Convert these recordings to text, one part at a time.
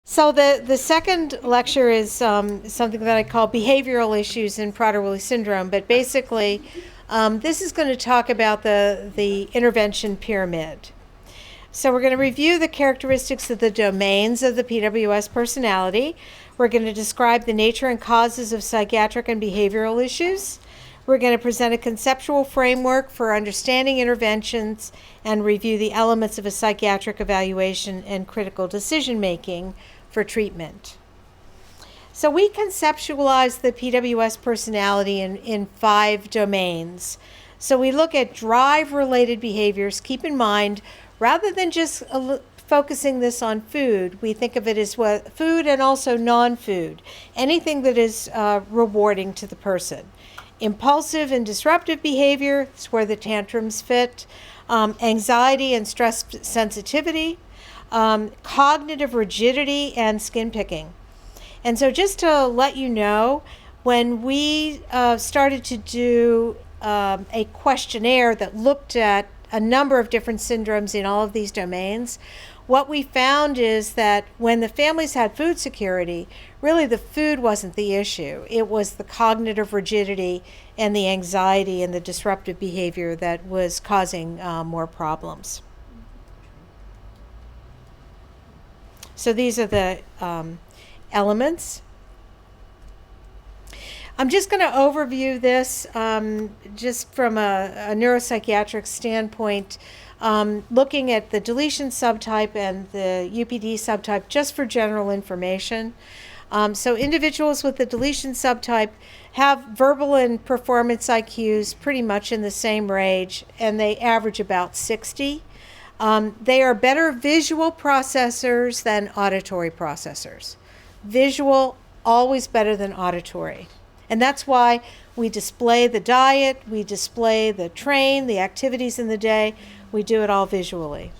So the second lecture is something that I call behavioral issues in Prader Willi syndrome. But basically, this is going to talk about the intervention pyramid. So we're going to review the characteristics of the domains of the PWS personality. We're going to describe the nature and causes of psychiatric and behavioral issues. We're going to present a conceptual framework for understanding interventions and review the elements of a psychiatric evaluation and critical decision making for treatment. So we conceptualize the PWS personality in 5 domains. So we look at drive-related behaviors. Keep in mind, rather than just focusing this on food, we think of it as food and also non-food, anything that is rewarding to the person. Impulsive and disruptive behavior, that's where the tantrums fit. Anxiety and stress sensitivity. Cognitive rigidity and skin picking. And so just to let you know, when we started to do a questionnaire that looked at a number of different syndromes in all of these domains, what we found is that when the families had food security, really the food wasn't the issue. It was the cognitive rigidity and the anxiety and the disruptive behavior that was causing more problems. So these are the elements. I'm just going to overview this just from a neuropsychiatric standpoint, looking at the deletion subtype and the UPD subtype just for general information. So individuals with the deletion subtype have verbal and performance IQs pretty much in the same range, and they average about 60. They are better visual processors than auditory processors. Visual, always better than auditory. And that's why we display the diet, we display the train, the activities in the day, we do it all visually.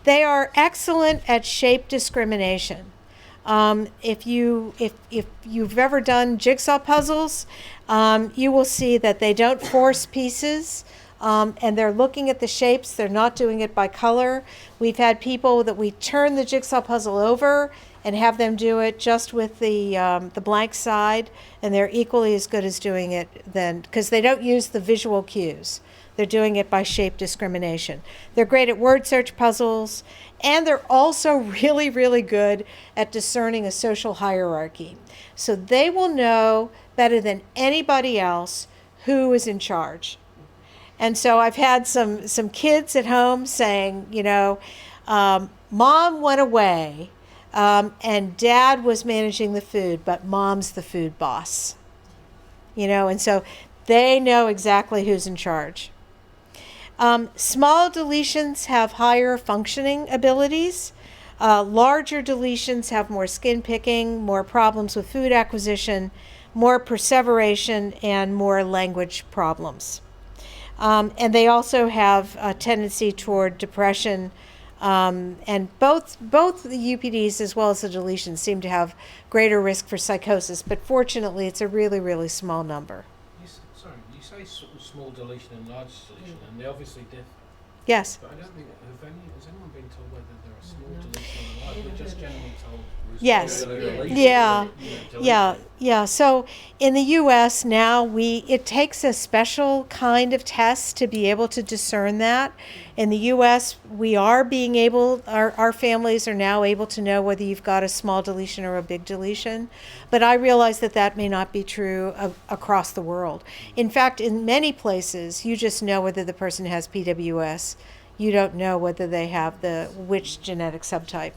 They are excellent at shape discrimination. If you've ever done jigsaw puzzles, you will see that they don't force pieces. And they're looking at the shapes. They're not doing it by color. We've had people that we turn the jigsaw puzzle over and have them do it just with the blank side, and they're equally as good as doing it then, because they don't use the visual cues. They're doing it by shape discrimination. They're great at word search puzzles, and they're also really, really good at discerning a social hierarchy. So they will know better than anybody else who is in charge. And so I've had some kids at home saying, Mom went away and Dad was managing the food, but Mom's the food boss. And so they know exactly who's in charge. Small deletions have higher functioning abilities. Larger deletions have more skin picking, more problems with food acquisition, more perseveration, and more language problems. And they also have a tendency toward depression, and both the UPDs as well as the deletions seem to have greater risk for psychosis, but fortunately it's a really, really small number. You say small deletion and large deletion, and they obviously differ. Yes. But I don't think, has anyone been told whether there are small deletion or large? We're just generally told. Yes. Yeah. So in the U.S. now, it takes a special kind of test to be able to discern that. In the U.S., we are being able, our families are now able to know whether you've got a small deletion or a big deletion. But I realize that may not be true across the world. In fact, in many places, you just know whether the person has PWS. You don't know whether they have which genetic subtype.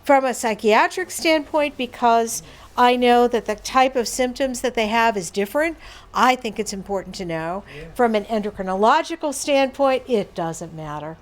From a psychiatric standpoint, because I know that the type of symptoms that they have is different, I think it's important to know. Yeah. From an endocrinological standpoint, it doesn't matter.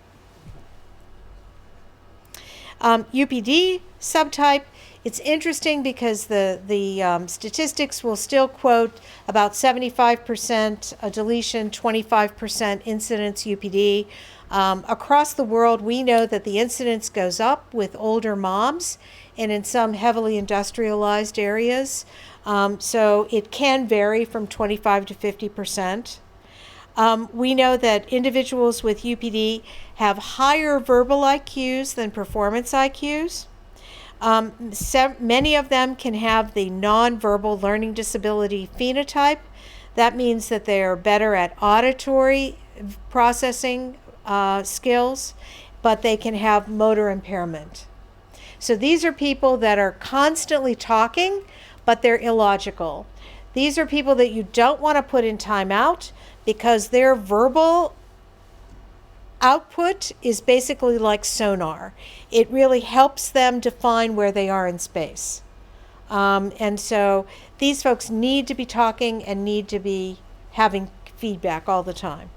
UPD subtype, it's interesting because the statistics will still quote about 75% a deletion, 25% incidence UPD. Across the world, we know that the incidence goes up with older moms and in some heavily industrialized areas. So it can vary from 25 to 50%. We know that individuals with UPD have higher verbal IQs than performance IQs. Many of them can have the nonverbal learning disability phenotype. That means that they are better at auditory processing skills, but they can have motor impairment. So these are people that are constantly talking, but they're illogical. These are people that you don't want to put in timeout because their verbal output is basically like sonar. It really helps them define where they are in space. And so these folks need to be talking and need to be having feedback all the time.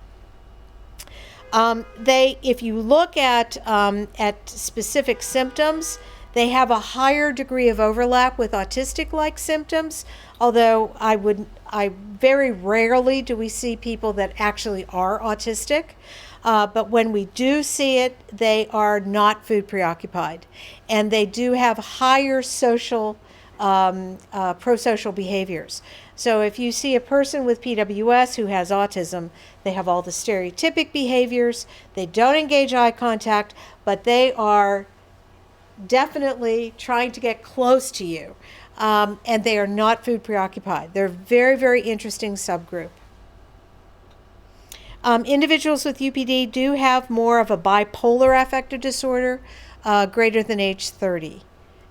If you look at specific symptoms, they have a higher degree of overlap with autistic-like symptoms, although I very rarely do we see people that actually are autistic. But when we do see it, they are not food preoccupied. And they do have higher social, pro-social behaviors. So if you see a person with PWS who has autism, they have all the stereotypic behaviors, they don't engage eye contact, but they are definitely trying to get close to you. And they are not food preoccupied. They're a very, very interesting subgroup. Individuals with UPD do have more of a bipolar affective disorder greater than age 30.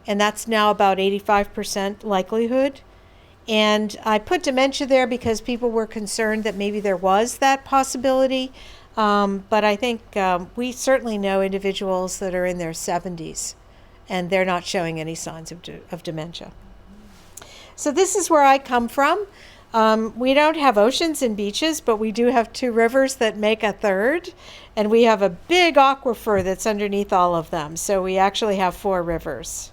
And that's now about 85% likelihood. And I put dementia there because people were concerned that maybe there was that possibility. But I think we certainly know individuals that are in their 70s and they're not showing any signs of dementia. So this is where I come from. We don't have oceans and beaches, but we do have 2 rivers that make a third, and we have a big aquifer that's underneath all of them. So we actually have 4 rivers.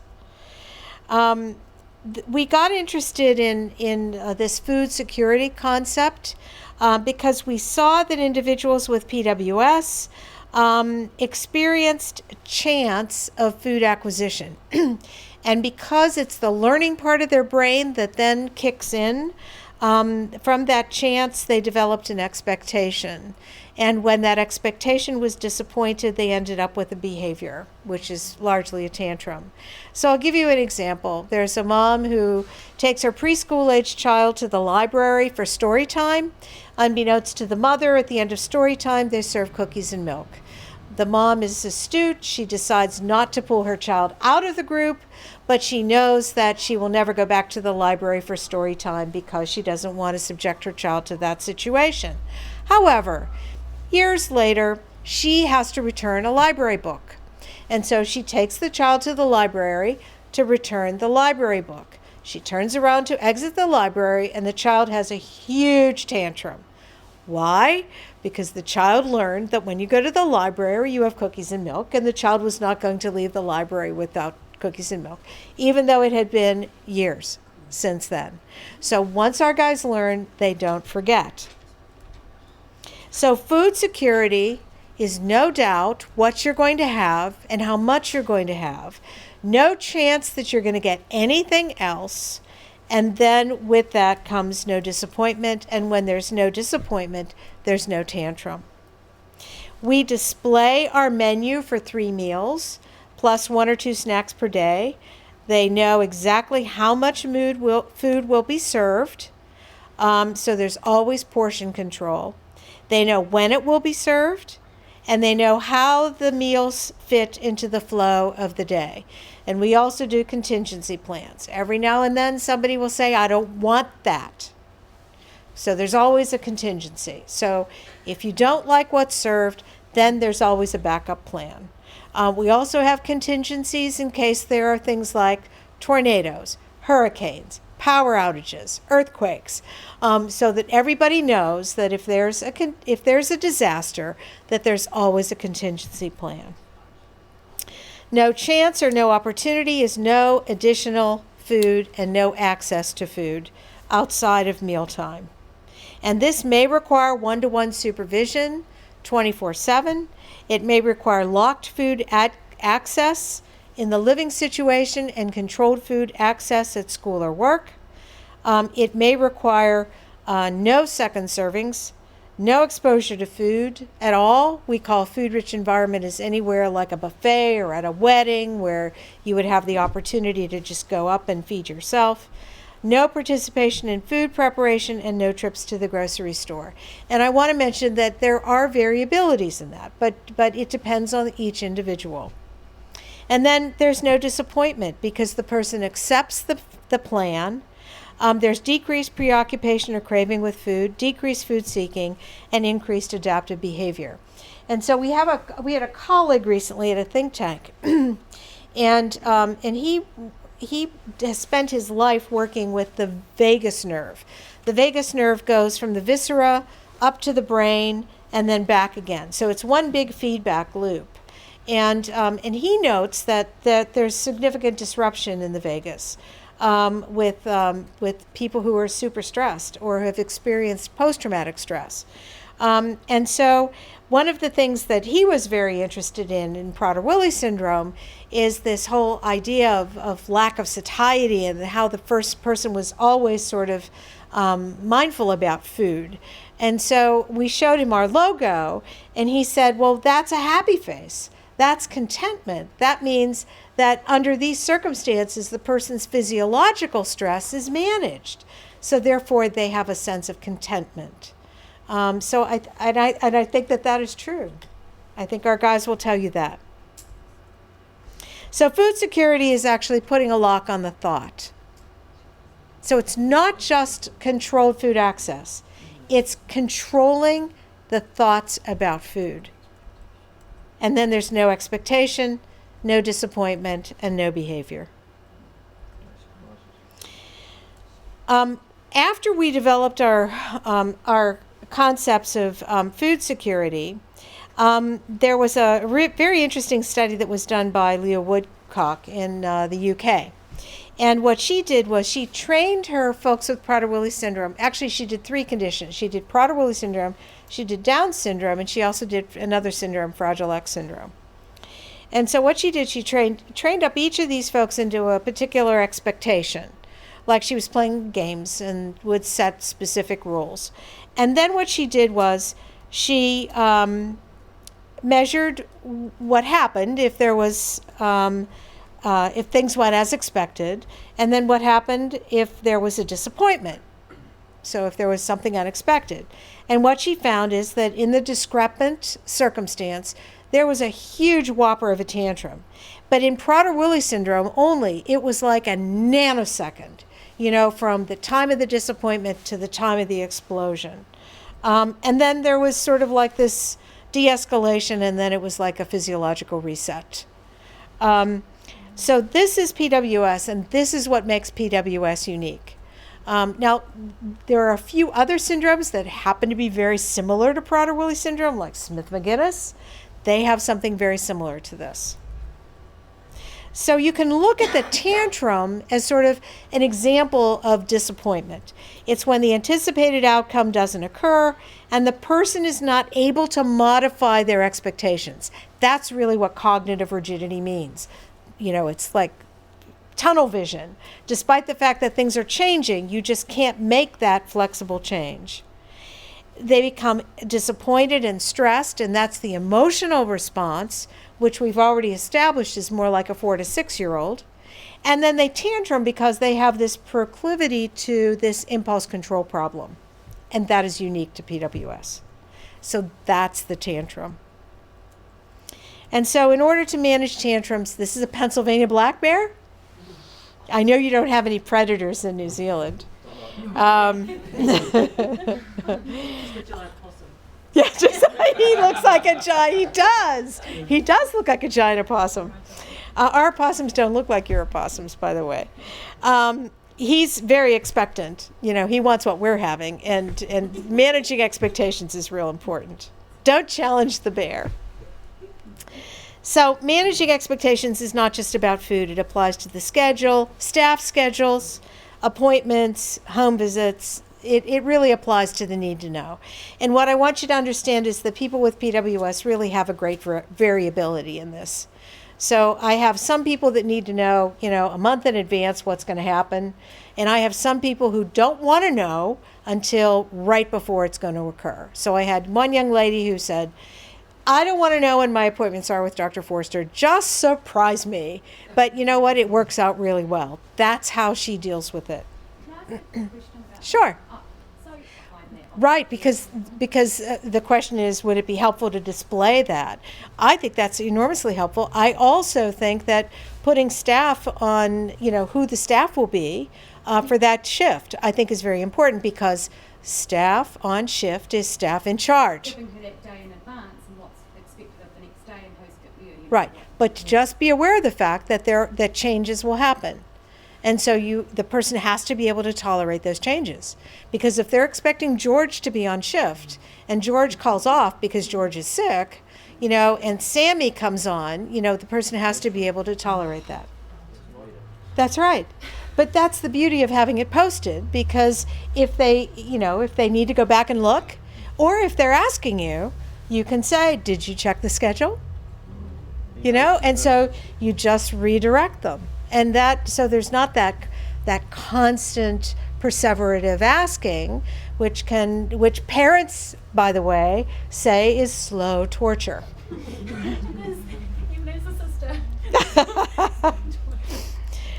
We got interested in this food security concept because we saw that individuals with PWS experienced chance of food acquisition. And because it's the learning part of their brain that then kicks in, from that chance, they developed an expectation. And when that expectation was disappointed, they ended up with a behavior, which is largely a tantrum. So I'll give you an example. There's a mom who takes her preschool-age child to the library for story time. Unbeknownst to the mother, at the end of story time, they serve cookies and milk. The mom is astute. She decides not to pull her child out of the group, but she knows that she will never go back to the library for story time because she doesn't want to subject her child to that situation. However, years later, she has to return a library book. And so she takes the child to the library to return the library book. She turns around to exit the library, and the child has a huge tantrum. Why? Because the child learned that when you go to the library, you have cookies and milk, and the child was not going to leave the library without cookies and milk, even though it had been years since then. So once our guys learn, they don't forget. So food security is no doubt what you're going to have and how much you're going to have. No chance that you're going to get anything else. And then with that comes no disappointment. And when there's no disappointment, there's no tantrum. We display our menu for 3 meals, plus 1 or 2 snacks per day. They know exactly how much food will be served. So there's always portion control. They know when it will be served, and they know how the meals fit into the flow of the day. And we also do contingency plans. Every now and then somebody will say, I don't want that. So there's always a contingency. So if you don't like what's served, then there's always a backup plan. We also have contingencies in case there are things like tornadoes, hurricanes, power outages, earthquakes, so that everybody knows that if there's a disaster, that there's always a contingency plan. No chance or no opportunity is no additional food and no access to food outside of mealtime. And this may require one-to-one supervision 24/7. It may require locked food access in the living situation and controlled food access at school or work. It may require no second servings, no exposure to food at all. We call food-rich environment as anywhere like a buffet or at a wedding where you would have the opportunity to just go up and feed yourself. No participation in food preparation and no trips to the grocery store. And I want to mention that there are variabilities in that, but it depends on each individual. And then there's no disappointment because the person accepts the plan. There's decreased preoccupation or craving with food, decreased food seeking, and increased adaptive behavior. And so we had a colleague recently at a think tank, and he has spent his life working with the vagus nerve. The vagus nerve goes from the viscera up to the brain and then back again. So it's one big feedback loop. And he notes that there's significant disruption in the vagus with people who are super stressed or have experienced post-traumatic stress. And so one of the things that he was very interested in Prader Willi syndrome is this whole idea of lack of satiety and how the first person was always sort of mindful about food. And so we showed him our logo, and he said, well, that's a happy face. That's contentment. That means that under these circumstances, the person's physiological stress is managed. So therefore, they have a sense of contentment. So I think that is true. I think our guys will tell you that. So food security is actually putting a lock on the thought. So it's not just controlled food access. It's controlling the thoughts about food. And then there's no expectation, no disappointment, and no behavior. After we developed our concepts of food security, there was a very interesting study that was done by Leah Woodcock in the UK. And what she did was she trained her folks with Prader-Willi syndrome. Actually, she did 3 conditions. She did Prader-Willi syndrome, she did Down syndrome, and she also did another syndrome, Fragile X syndrome. And so what she did, she trained up each of these folks into a particular expectation, like she was playing games and would set specific rules. And then what she did was she measured what happened if there was if things went as expected, and then what happened if there was a disappointment. So if there was something unexpected. And what she found is that in the discrepant circumstance, there was a huge whopper of a tantrum. But in Prader-Willi syndrome only, it was like a nanosecond, from the time of the disappointment to the time of the explosion. And then there was sort of like this de-escalation, and then it was like a physiological reset. So this is PWS, and this is what makes PWS unique. Now, there are a few other syndromes that happen to be very similar to Prader-Willi syndrome, like Smith-Magenis. They have something very similar to this. So you can look at the tantrum as sort of an example of disappointment. It's when the anticipated outcome doesn't occur and the person is not able to modify their expectations. That's really what cognitive rigidity means. It's like tunnel vision. Despite the fact that things are changing, you just can't make that flexible change. They become disappointed and stressed, and that's the emotional response, which we've already established is more like a 4 to 6-year-old. And then they tantrum because they have this proclivity to this impulse control problem. And that is unique to PWS. So that's the tantrum. And so in order to manage tantrums, this is a Pennsylvania black bear. I know you don't have any predators in New Zealand. Yeah, he looks like a giant. He does. He does look like a giant opossum. Our opossums don't look like your opossums, by the way. He's very expectant. He wants what we're having, and managing expectations is real important. Don't challenge the bear. So managing expectations is not just about food. It applies to the schedule, staff schedules, appointments, home visits. It really applies to the need to know. And what I want you to understand is that people with PWS really have a great variability in this. So I have some people that need to know, a month in advance what's going to happen. And I have some people who don't want to know until right before it's going to occur. So I had one young lady who said, I don't want to know when my appointments are with Dr. Forster. Just surprise me. But you know what? It works out really well. That's how she deals with it. Can I ask a question about Sure. so behind that? Right, because the question is, would it be helpful to display that? I think that's enormously helpful. I also think that putting staff on, who the staff will be for that shift, I think is very important, because staff on shift is staff in charge. Giving her that day in advance and what's expected of the next day and who's you know, Right, but just be aware of the fact that that changes will happen. And so the person has to be able to tolerate those changes. Because if they're expecting George to be on shift and George calls off because George is sick, and Sammy comes on, the person has to be able to tolerate that. That's right. But that's the beauty of having it posted, because if they need to go back and look, or if they're asking you, you can say, did you check the schedule? And so you just redirect them. And so there's not that constant perseverative asking, which parents, by the way, say is slow torture. Even as a sister.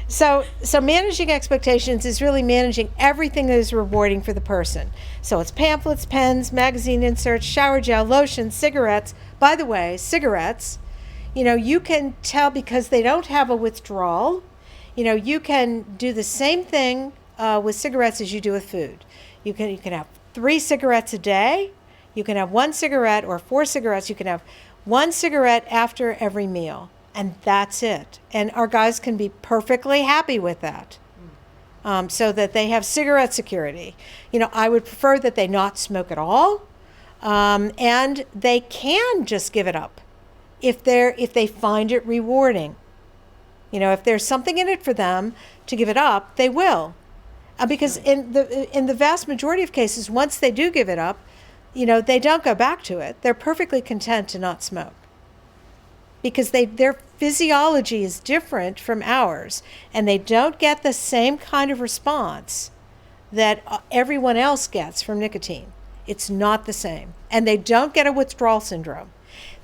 So managing expectations is really managing everything that is rewarding for the person. So it's pamphlets, pens, magazine inserts, shower gel, lotion, cigarettes. By the way, cigarettes, you can tell because they don't have a withdrawal. You can do the same thing with cigarettes as you do with food. You can have 3 cigarettes a day. You can have 1 cigarette, or 4 cigarettes. You can have 1 cigarette after every meal, and that's it. And our guys can be perfectly happy with that, so that they have cigarette security. I would prefer that they not smoke at all, and they can just give it up if they find it rewarding. If there's something in it for them to give it up, they will. Because in the vast majority of cases, once they do give it up, they don't go back to it. They're perfectly content to not smoke. Because their physiology is different from ours, and they don't get the same kind of response that everyone else gets from nicotine. It's not the same. And they don't get a withdrawal syndrome.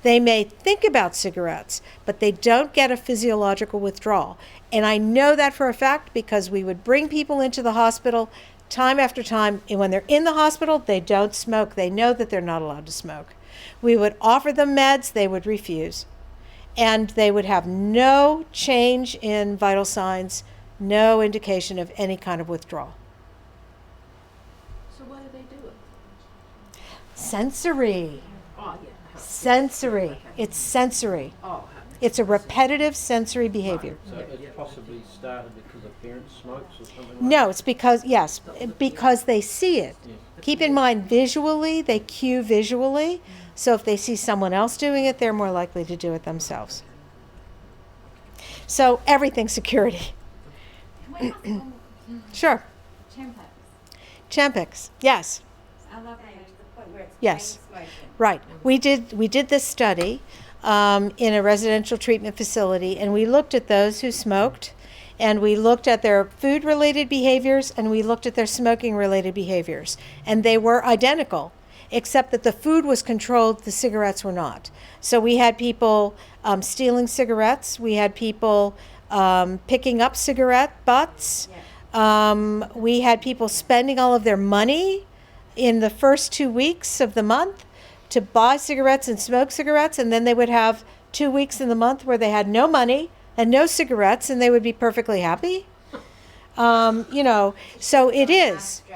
They may think about cigarettes, but they don't get a physiological withdrawal. And I know that for a fact, because we would bring people into the hospital time after time, and when they're in the hospital, they don't smoke. They know that they're not allowed to smoke. We would offer them meds, they would refuse. And they would have no change in vital signs, no indication of any kind of withdrawal. So why do they do it? Sensory. Oh, yeah. Sensory. Okay. It's sensory. Oh, It's a repetitive sensory behavior. So it's possibly started because the parent smokes or something like No, it's because they see it. Yes. Keep in mind, visually, they cue visually. So if they see someone else doing it, they're more likely to do it themselves. So everything's security. Can we ask one Sure. Champix? Champix, yes. I love that. Yes. Right. We did this study in a residential treatment facility, and we looked at those who smoked, and we looked at their food-related behaviors, and we looked at their smoking-related behaviors, and they were identical, except that the food was controlled, the cigarettes were not. So we had people stealing cigarettes, we had people picking up cigarette butts, we had people spending all of their money in the first 2 weeks of the month to buy cigarettes and smoke cigarettes, and then they would have 2 weeks in the month where they had no money and no cigarettes, and they would be perfectly happy. So it is. She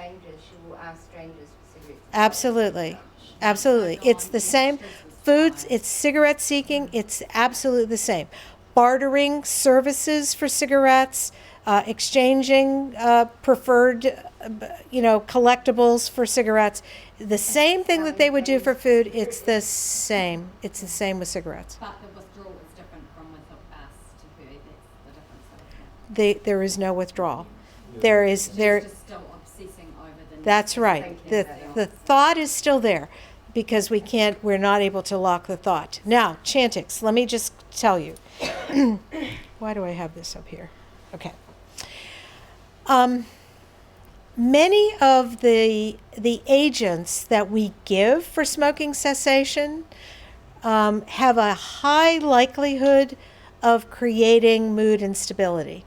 will ask strangers for cigarettes. Absolutely. It's the same. Foods, it's cigarette seeking, it's absolutely the same. Bartering services for cigarettes, exchanging preferred, collectibles for cigarettes. The same thing that they would do for food, it's the same. It's the same with cigarettes. But the withdrawal is different from with us to her. That's the difference. There is no withdrawal. She's just still obsessing over the. That's right. The thought is still there, because we're not able to lock the thought. Now, Chantix, let me just tell you. Why do I have this up here? Okay. Many of the agents that we give for smoking cessation have a high likelihood of creating mood instability.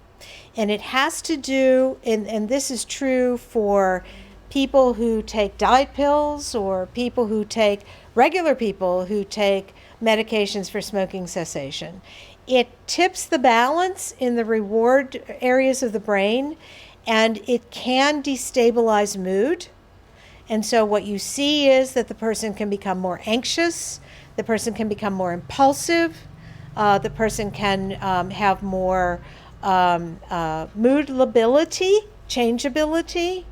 And it has to do, and this is true for people who take diet pills or regular people who take medications for smoking cessation. It tips the balance in the reward areas of the brain, and it can destabilize mood. And so what you see is that the person can become more anxious, the person can become more impulsive, the person can have more mood lability, changeability,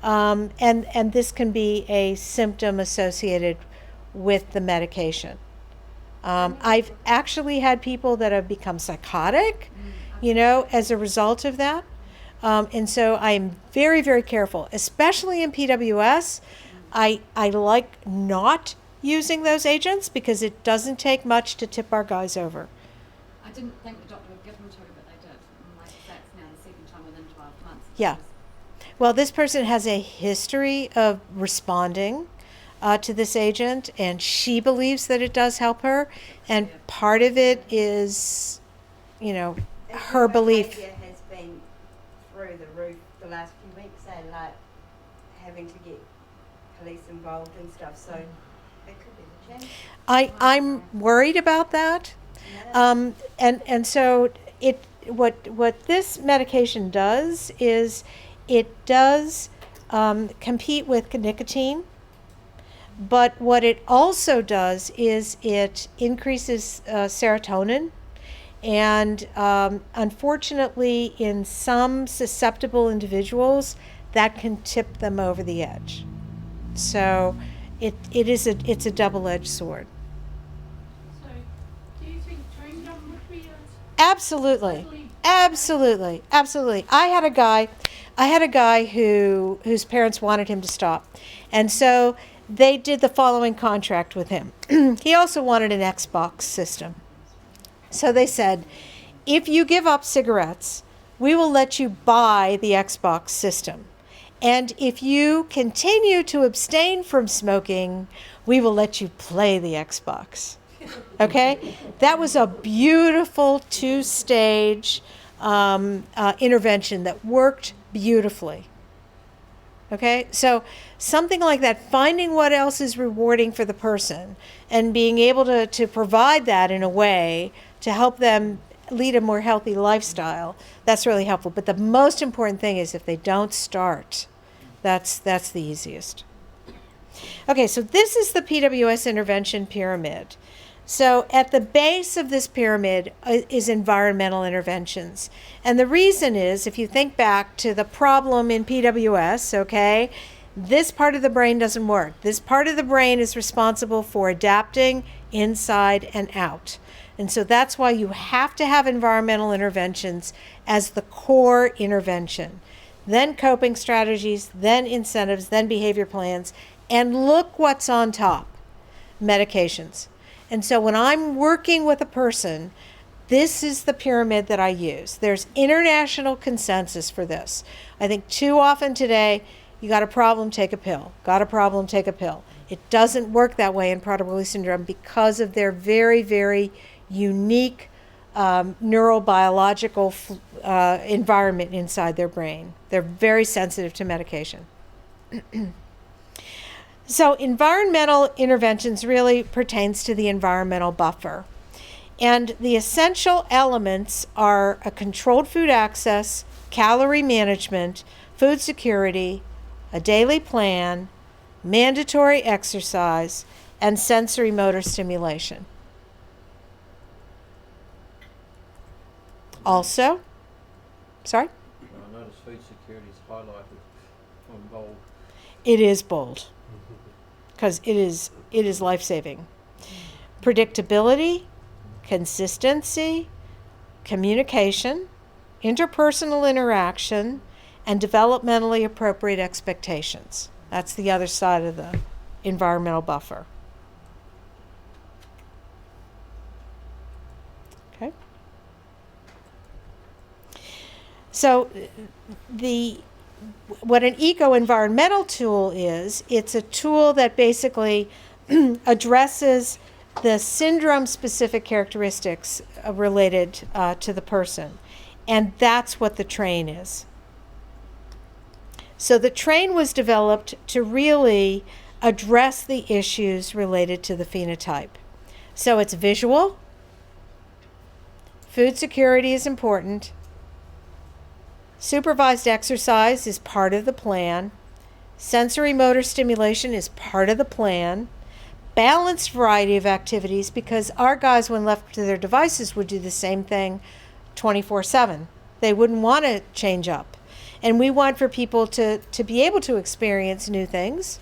and this can be a symptom associated with the medication. I've actually had people that have become psychotic, as a result of that. And so I am very, very careful, especially in PWS. I like not using those agents because it doesn't take much to tip our guys over. I didn't think the doctor would give them to me, but they did. And like that's now the second time within 12 months. Yeah. Well, this person has a history of responding to this agent, and she believes that it does help her. And part of it is, her belief. Behaviour has been through the roof the last few weeks, and like having to get police involved and stuff. So it could be the change. I'm worried about that. And so what this medication does is it does compete with nicotine, but what it also does is it increases serotonin, and unfortunately in some susceptible individuals that can tip them over the edge. So it's a double-edged sword. So, do you think chewing gum would be Absolutely. Absolutely. Absolutely. I had a guy whose parents wanted him to stop. And so they did the following contract with him. He also wanted an Xbox system. So they said, if you give up cigarettes, we will let you buy the Xbox system. And if you continue to abstain from smoking, we will let you play the Xbox. Okay? That was a beautiful two-stage intervention that worked beautifully. Okay? So something like that, finding what else is rewarding for the person and being able to provide that in a way to help them lead a more healthy lifestyle, that's really helpful. But the most important thing is if they don't start, that's the easiest. Okay, so this is the PWS intervention pyramid. So at the base of this pyramid is environmental interventions. And the reason is, if you think back to the problem in PWS, okay, this part of the brain doesn't work. This part of the brain is responsible for adapting inside and out. And so that's why you have to have environmental interventions as the core intervention. Then coping strategies, then incentives, then behavior plans, and look what's on top, medications. And so when I'm working with a person, this is the pyramid that I use. There's international consensus for this. I think too often today, you got a problem, take a pill. Got a problem, take a pill. It doesn't work that way in Prader Willi syndrome because of their very, very unique neurobiological environment inside their brain. They're very sensitive to medication. So environmental interventions really pertains to the environmental buffer. And the essential elements are a controlled food access, calorie management, food security, a daily plan, mandatory exercise, and sensory motor stimulation. Also, sorry? I noticed food security is highlighted on bold. It is bold because it is life-saving. Predictability, consistency, communication, interpersonal interaction, and developmentally appropriate expectations. That's the other side of the environmental buffer. So what an eco-environmental tool is, it's a tool that basically addresses the syndrome-specific characteristics related to the person. And that's what the train is. So the train was developed to really address the issues related to the phenotype. So it's visual. Food security is important. Supervised exercise is part of the plan. Sensory motor stimulation is part of the plan. Balanced variety of activities, because our guys, when left to their devices, would do the same thing 24/7. They wouldn't want to change up. And we want for people to be able to experience new things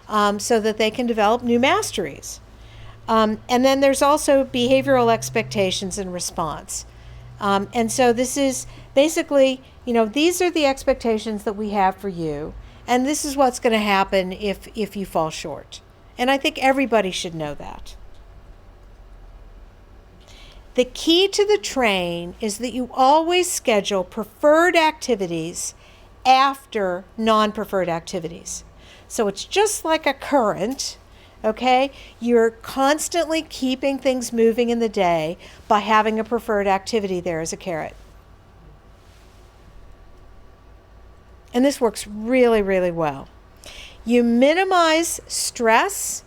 so that they can develop new masteries. And then there's also behavioral expectations and response. And so this is basically, these are the expectations that we have for you. And this is what's going to happen if you fall short. And I think everybody should know that. The key to the train is that you always schedule preferred activities after non-preferred activities. So it's just like a current, okay? You're constantly keeping things moving in the day by having a preferred activity there as a carrot. And this works really, really well. You minimize stress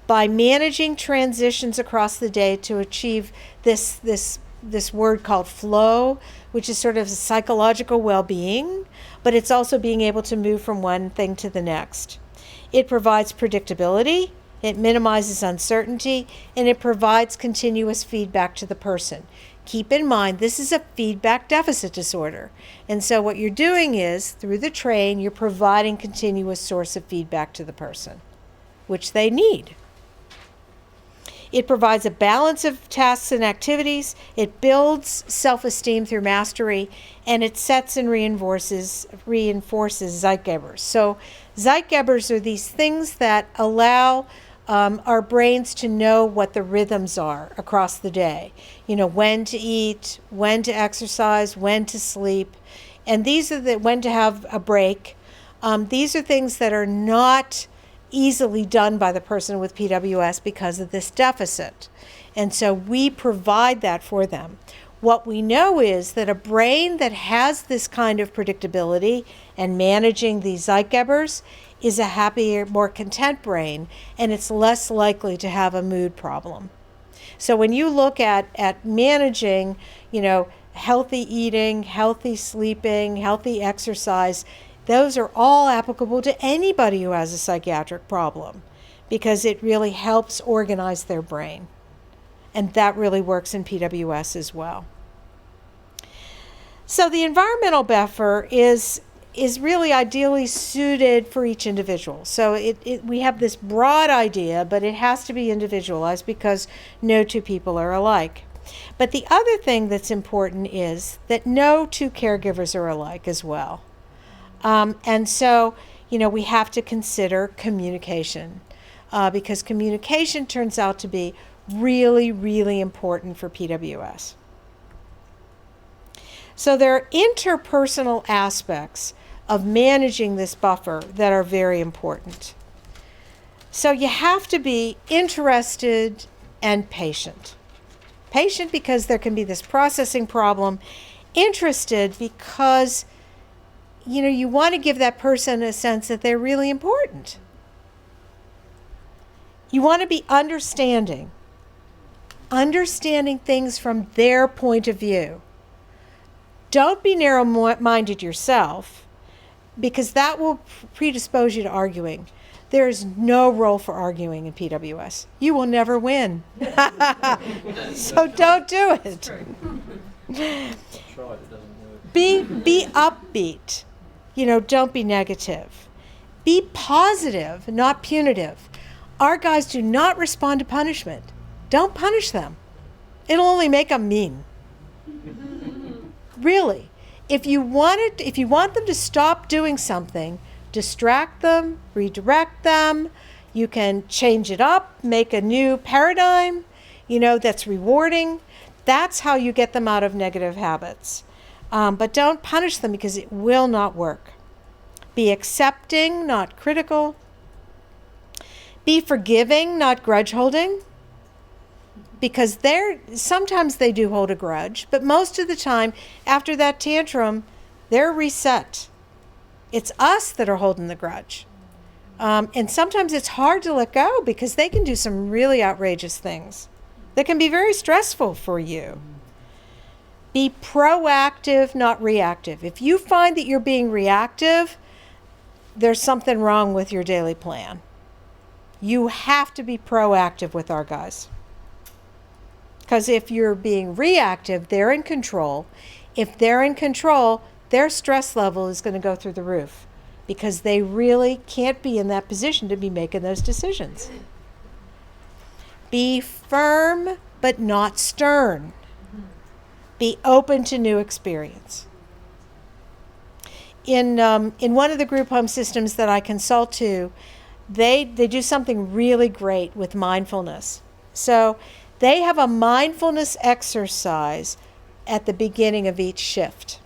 by managing transitions across the day to achieve this word called flow, which is sort of psychological well-being, but it's also being able to move from one thing to the next. It provides predictability, it minimizes uncertainty, and it provides continuous feedback to the person. Keep in mind, this is a feedback deficit disorder. And so what you're doing is, through the train, you're providing continuous source of feedback to the person, which they need. It provides a balance of tasks and activities. It builds self-esteem through mastery, and it sets and reinforces Zeitgebers. So Zeitgebers are these things that allow our brains to know what the rhythms are across the day. When to eat, when to exercise, when to sleep. And these are when to have a break. These are things that are not easily done by the person with PWS because of this deficit. And so we provide that for them. What we know is that a brain that has this kind of predictability and managing these Zeitgebers is a happier, more content brain, and it's less likely to have a mood problem. So when you look at managing, healthy eating, healthy sleeping, healthy exercise, those are all applicable to anybody who has a psychiatric problem because it really helps organize their brain. And that really works in PWS as well. So the environmental buffer is really ideally suited for each individual. So we have this broad idea, but it has to be individualized because no two people are alike. But the other thing that's important is that no two caregivers are alike as well. And so, we have to consider communication because communication turns out to be really, really important for PWS. So there are interpersonal aspects of managing this buffer that are very important. So you have to be interested and patient. Patient because there can be this processing problem. Interested because you want to give that person a sense that they're really important. You want to be understanding things from their point of view. Don't be narrow-minded yourself because that will predispose you to arguing. There is no role for arguing in PWS. You will never win. So don't do it. Tried, it doesn't work. Be upbeat. Don't be negative. Be positive, not punitive. Our guys do not respond to punishment. Don't punish them. It'll only make them mean. Really. If you want them to stop doing something, distract them, redirect them. You can change it up, make a new paradigm, that's rewarding. That's how you get them out of negative habits. But don't punish them because it will not work. Be accepting, not critical. Be forgiving, not grudge holding. Because sometimes they do hold a grudge, but most of the time after that tantrum, they're reset. It's us that are holding the grudge. And sometimes it's hard to let go because they can do some really outrageous things that can be very stressful for you. Be proactive, not reactive. If you find that you're being reactive, there's something wrong with your daily plan. You have to be proactive with our guys. Because if you're being reactive, they're in control. If they're in control, their stress level is going to go through the roof because they really can't be in that position to be making those decisions. Be firm, but not stern. Be open to new experience. In one of the group home systems that I consult to, they do something really great with mindfulness. So they have a mindfulness exercise at the beginning of each shift.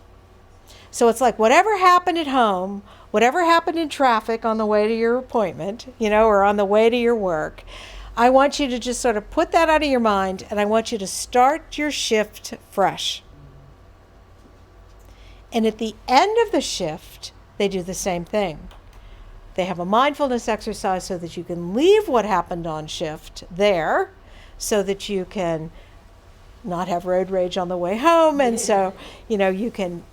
So it's like whatever happened at home, whatever happened in traffic on the way to your appointment, or on the way to your work, I want you to just sort of put that out of your mind, and I want you to start your shift fresh. And at the end of the shift, they do the same thing. They have a mindfulness exercise so that you can leave what happened on shift there, so that you can not have road rage on the way home, and so you can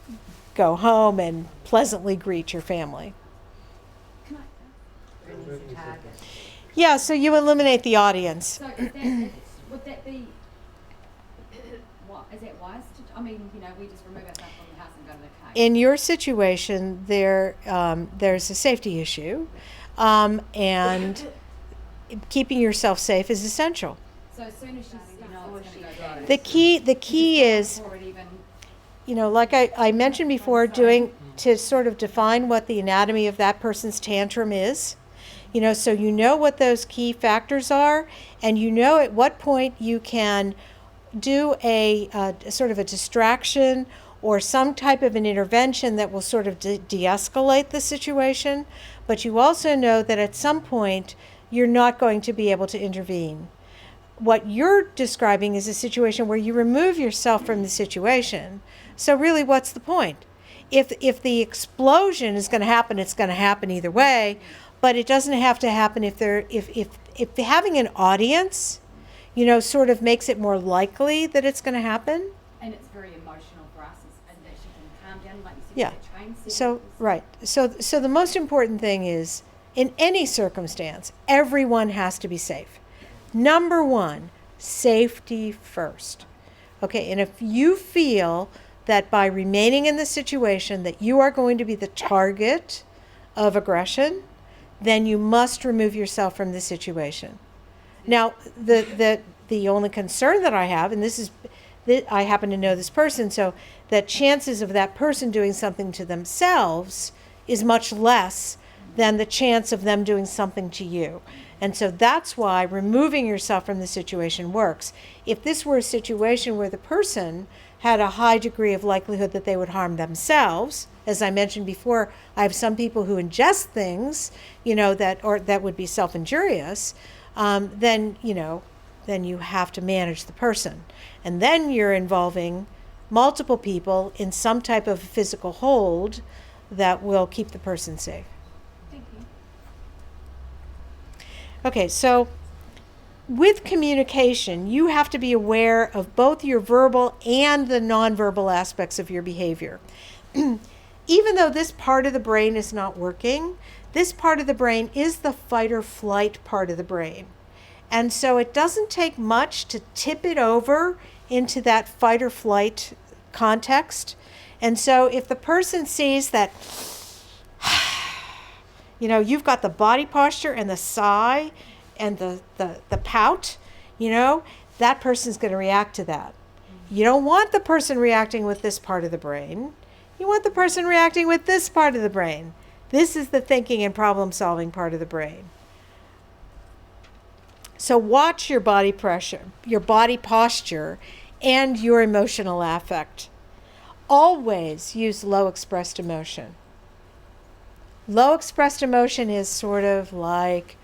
go home and pleasantly greet your family. Can I? Release the target. Yeah, so you eliminate the audience. So would that be? What is that wise to? I mean, we just remove ourselves from the house and go to the car. In your situation, there's a safety issue, and keeping yourself safe is essential. So as soon as she's it's going to go down. The key is, like I mentioned before, to sort of define what the anatomy of that person's tantrum is. So what those key factors are, and at what point you can do a sort of a distraction or some type of an intervention that will sort of de-escalate the situation. But you also know that at some point you're not going to be able to intervene. What you're describing is a situation where you remove yourself from the situation. So really, what's the point? If the explosion is going to happen, it's going to happen either way, but it doesn't have to happen if having an audience, sort of makes it more likely that it's going to happen. And it's very emotional for us, and that she can calm down, like you said. Yeah. That train set. So right. So the most important thing is, in any circumstance, everyone has to be safe. Number one, safety first. Okay, and if you feel that by remaining in the situation that you are going to be the target of aggression, then you must remove yourself from the situation. Now, the only concern that I have, and this is that I happen to know this person, so that chances of that person doing something to themselves is much less than the chance of them doing something to you. And so that's why removing yourself from the situation works. If this were a situation where the person had a high degree of likelihood that they would harm themselves, as I mentioned before, I have some people who ingest things, that would be self-injurious, then you have to manage the person. And then you're involving multiple people in some type of physical hold that will keep the person safe. Thank you. Okay, so with communication, you have to be aware of both your verbal and the nonverbal aspects of your behavior. Even though this part of the brain is not working, this part of the brain is the fight or flight part of the brain. And so it doesn't take much to tip it over into that fight or flight context. And so if the person sees that, you've got the body posture and the sigh and the pout, that person's going to react to that. You don't want the person reacting with this part of the brain. You want the person reacting with this part of the brain. This is the thinking and problem-solving part of the brain. So watch your body pressure, your body posture, and your emotional affect. always use low expressed emotion. Low expressed emotion is sort of like,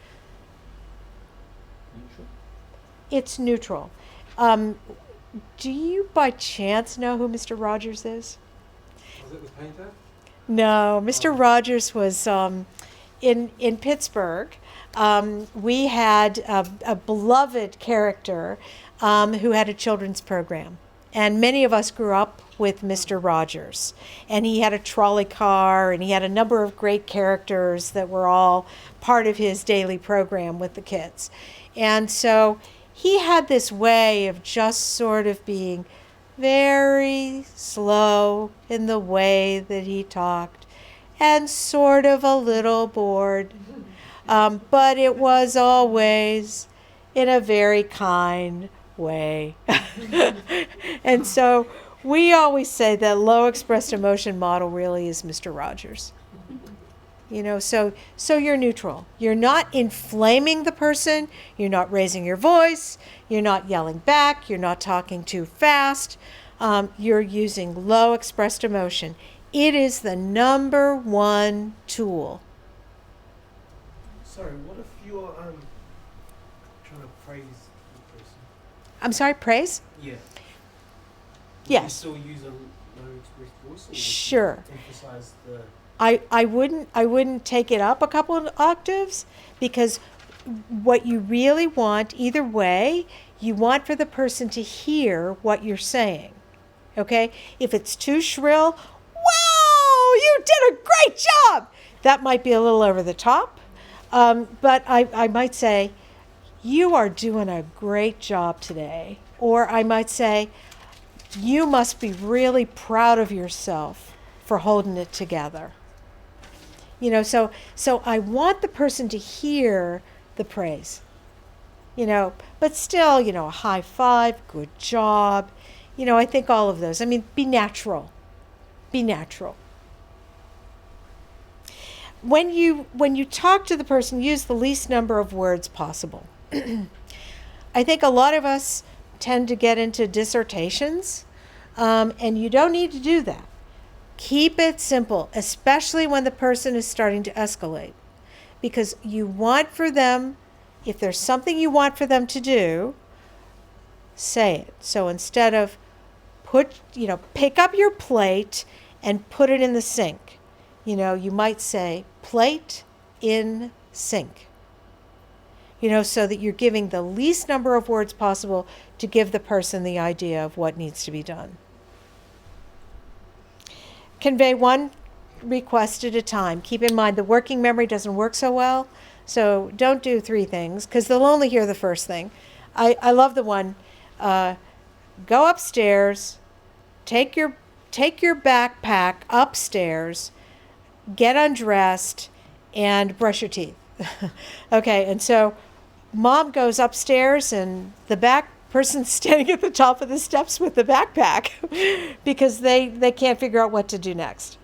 Neutral? it's neutral. Do you by chance know who Mr. Rogers is? Was it the painter? No, Mr. Oh. Rogers was in Pittsburgh. We had a beloved character who had a children's program. And many of us grew up with Mr. Rogers. And he had a trolley car, and he had a number of great characters that were all part of his daily program with the kids. And so he had this way of just sort of being very slow in the way that he talked and sort of a little bored. But it was always in a very kind way. And so we always say that low expressed emotion model really is Mr. Rogers. You know, so you're neutral. You're not inflaming the person. You're not raising your voice. You're not yelling back. You're not talking too fast. You're using low expressed emotion. It is the number one tool. Sorry, what if you're trying to praise the person? I'm sorry, praise? Yeah. Would Yes. you still use a low expressed voice, or would Sure. you emphasize the? I wouldn't take it up a couple of octaves, because what you really want, either way, you want for the person to hear what you're saying. Okay? If it's too shrill, wow, you did a great job. That might be a little over the top. But I might say, you are doing a great job today. Or I might say, you must be really proud of yourself for holding it together. You know, so I want the person to hear the praise. You know, but still, you know, a high five, good job. You know, I think all of those. I mean, be natural. Be natural. When you talk to the person, use the least number of words possible. I think a lot of us tend to get into dissertations, and you don't need to do that. Keep it simple, especially when the person is starting to escalate, because you want for them, if there's something you want for them to do, say it. So instead of pick up your plate and put it in the sink, you know, you might say plate in sink. You know, so that you're giving the least number of words possible to give the person the idea of what needs to be done. Convey one request at a time. Keep in mind the working memory doesn't work so well, so don't do 3 things, because they'll only hear the first thing. I love the one, go upstairs, take your backpack upstairs, get undressed, and brush your teeth. Okay, and so mom goes upstairs, and the person's standing at the top of the steps with the backpack because they can't figure out what to do next.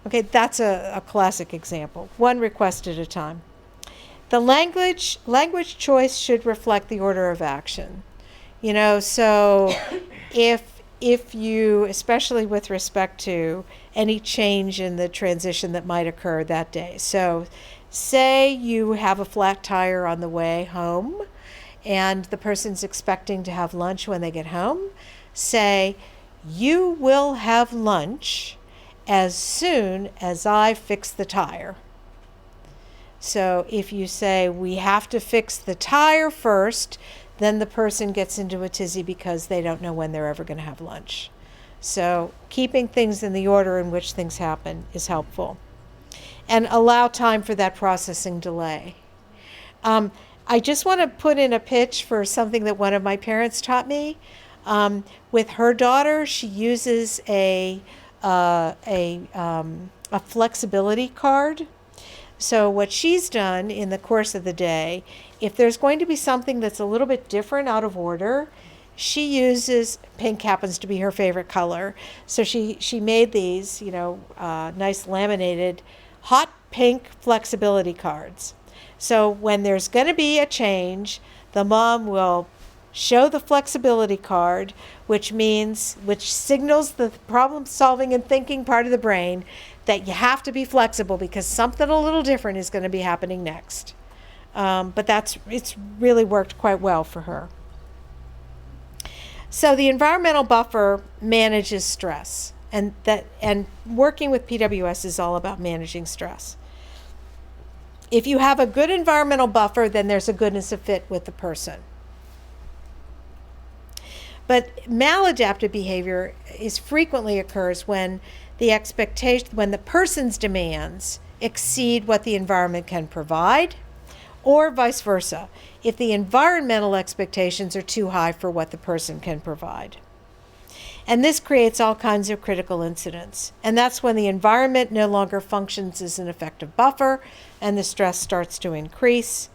Okay, that's a classic example. One request at a time. The language choice should reflect the order of action. You know, so if you, especially with respect to any change in the transition that might occur that day. So say you have a flat tire on the way home, and the person's expecting to have lunch when they get home. Say, you will have lunch as soon as I fix the tire. So if you say, we have to fix the tire first, then the person gets into a tizzy because they don't know when they're ever going to have lunch. So keeping things in the order in which things happen is helpful. And allow time for that processing delay. I just want to put in a pitch for something that one of my parents taught me. With her daughter, she uses a flexibility card. So what she's done in the course of the day, if there's going to be something that's a little bit different, out of order, she uses, pink happens to be her favorite color, so she made these, nice laminated hot pink flexibility cards. So when there's going to be a change, the mom will show the flexibility card, which signals the problem solving and thinking part of the brain that you have to be flexible because something a little different is going to be happening next. But it's really worked quite well for her. So the environmental buffer manages stress, and working with PWS is all about managing stress. If you have a good environmental buffer, then there's a goodness of fit with the person. But maladaptive behavior frequently occurs when the person's demands exceed what the environment can provide, or vice versa, if the environmental expectations are too high for what the person can provide. And this creates all kinds of critical incidents. And that's when the environment no longer functions as an effective buffer and the stress starts to increase,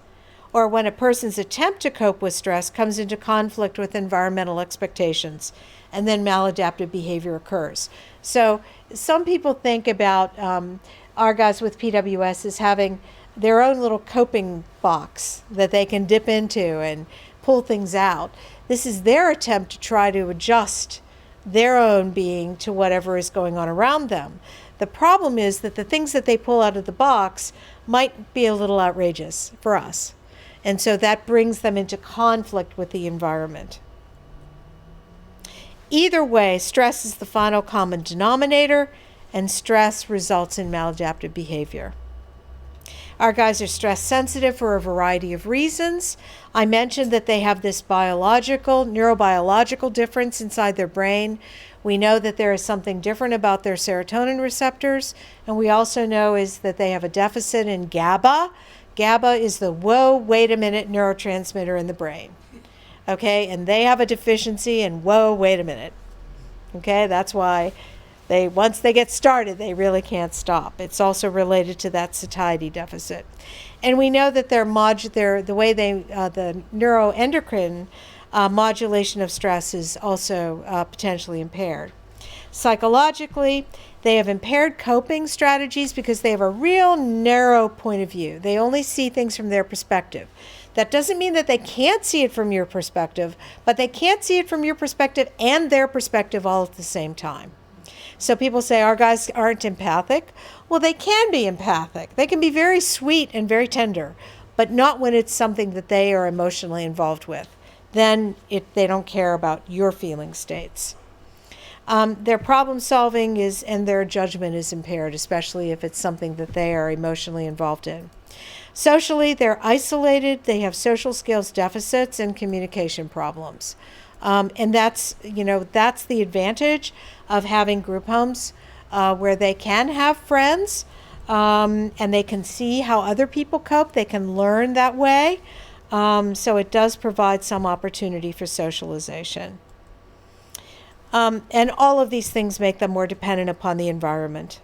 or when a person's attempt to cope with stress comes into conflict with environmental expectations, and then maladaptive behavior occurs. So some people think about our guys with PWS as having their own little coping box that they can dip into and pull things out. This is their attempt to try to adjust their own being to whatever is going on around them. The problem is that the things that they pull out of the box might be a little outrageous for us. And so that brings them into conflict with the environment. Either way, stress is the final common denominator, and stress results in maladaptive behavior. Our guys are stress sensitive for a variety of reasons. I mentioned that they have this neurobiological difference inside their brain. We know that there is something different about their serotonin receptors, and we also know is that they have a deficit in GABA. GABA is the whoa, wait a minute neurotransmitter in the brain. Okay, and they have a deficiency in whoa, wait a minute. Okay, that's why once they get started, they really can't stop. It's also related to that satiety deficit. And we know that the neuroendocrine modulation of stress is also potentially impaired. Psychologically, they have impaired coping strategies because they have a real narrow point of view. They only see things from their perspective. That doesn't mean that they can't see it from your perspective, but they can't see it from your perspective and their perspective all at the same time. So people say our guys aren't empathic. Well, they can be empathic. They can be very sweet and very tender, but not when it's something that they are emotionally involved with. Then they don't care about your feeling states. Their problem solving and their judgment is impaired, especially if it's something that they are emotionally involved in. Socially, they're isolated. They have social skills deficits and communication problems. And that's the advantage of having group homes where they can have friends and they can see how other people cope. They can learn that way. So it does provide some opportunity for socialization. And all of these things make them more dependent upon the environment.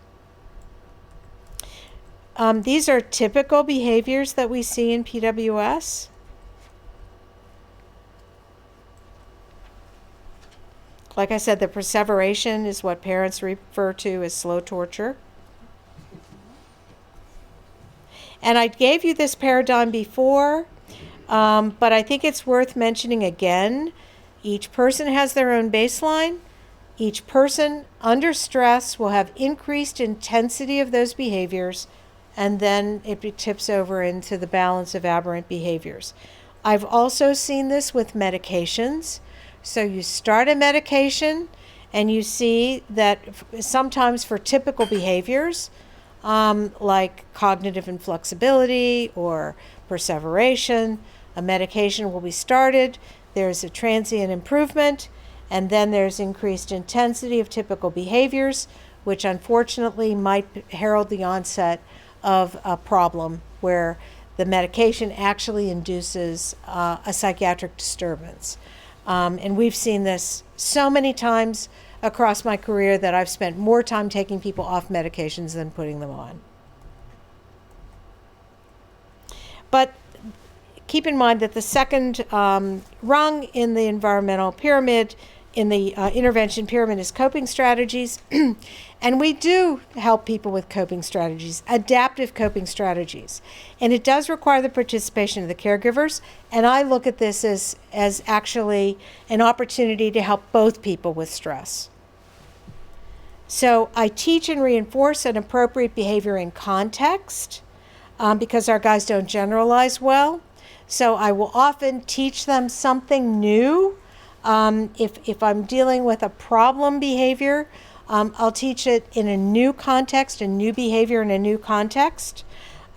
These are typical behaviors that we see in PWS. Like I said, the perseveration is what parents refer to as slow torture. And I gave you this paradigm before, but I think it's worth mentioning again. Each person has their own baseline. Each person under stress will have increased intensity of those behaviors, and then it tips over into the balance of aberrant behaviors. I've also seen this with medications. So you start a medication and you see that sometimes for typical behaviors, like cognitive inflexibility or perseveration, a medication will be started, there's a transient improvement, and then there's increased intensity of typical behaviors, which unfortunately might herald the onset of a problem where the medication actually induces a psychiatric disturbance. And we've seen this so many times across my career that I've spent more time taking people off medications than putting them on. But keep in mind that the second rung in the environmental pyramid intervention pyramid is coping strategies. And we do help people with coping strategies, adaptive coping strategies. And it does require the participation of the caregivers. And I look at this as actually an opportunity to help both people with stress. So I teach and reinforce an appropriate behavior in context because our guys don't generalize well. So I will often teach them something new. If I'm dealing with a problem behavior, I'll teach it in a new context, a new behavior in a new context.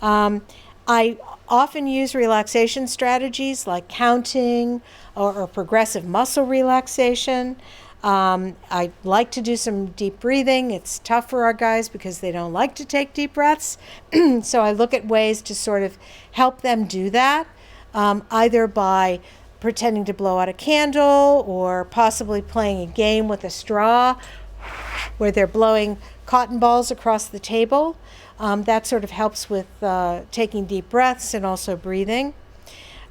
I often use relaxation strategies like counting or progressive muscle relaxation. I like to do some deep breathing. It's tough for our guys because they don't like to take deep breaths. So I look at ways to sort of help them do that, either by pretending to blow out a candle or possibly playing a game with a straw where they're blowing cotton balls across the table. That sort of helps with taking deep breaths and also breathing.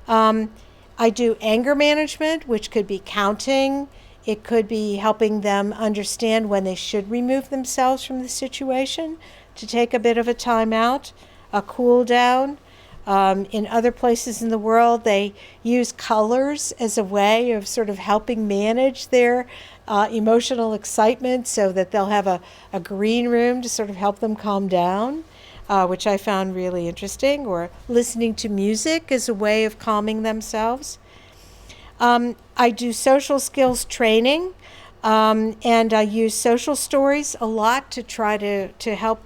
I do anger management, which could be counting. It could be helping them understand when they should remove themselves from the situation, to take a bit of a time out, a cool down. In other places in the world, they use colors as a way of sort of helping manage their emotional excitement, so that they'll have a green room to sort of help them calm down, which I found really interesting, or listening to music as a way of calming themselves. I do social skills training, and I use social stories a lot to try to help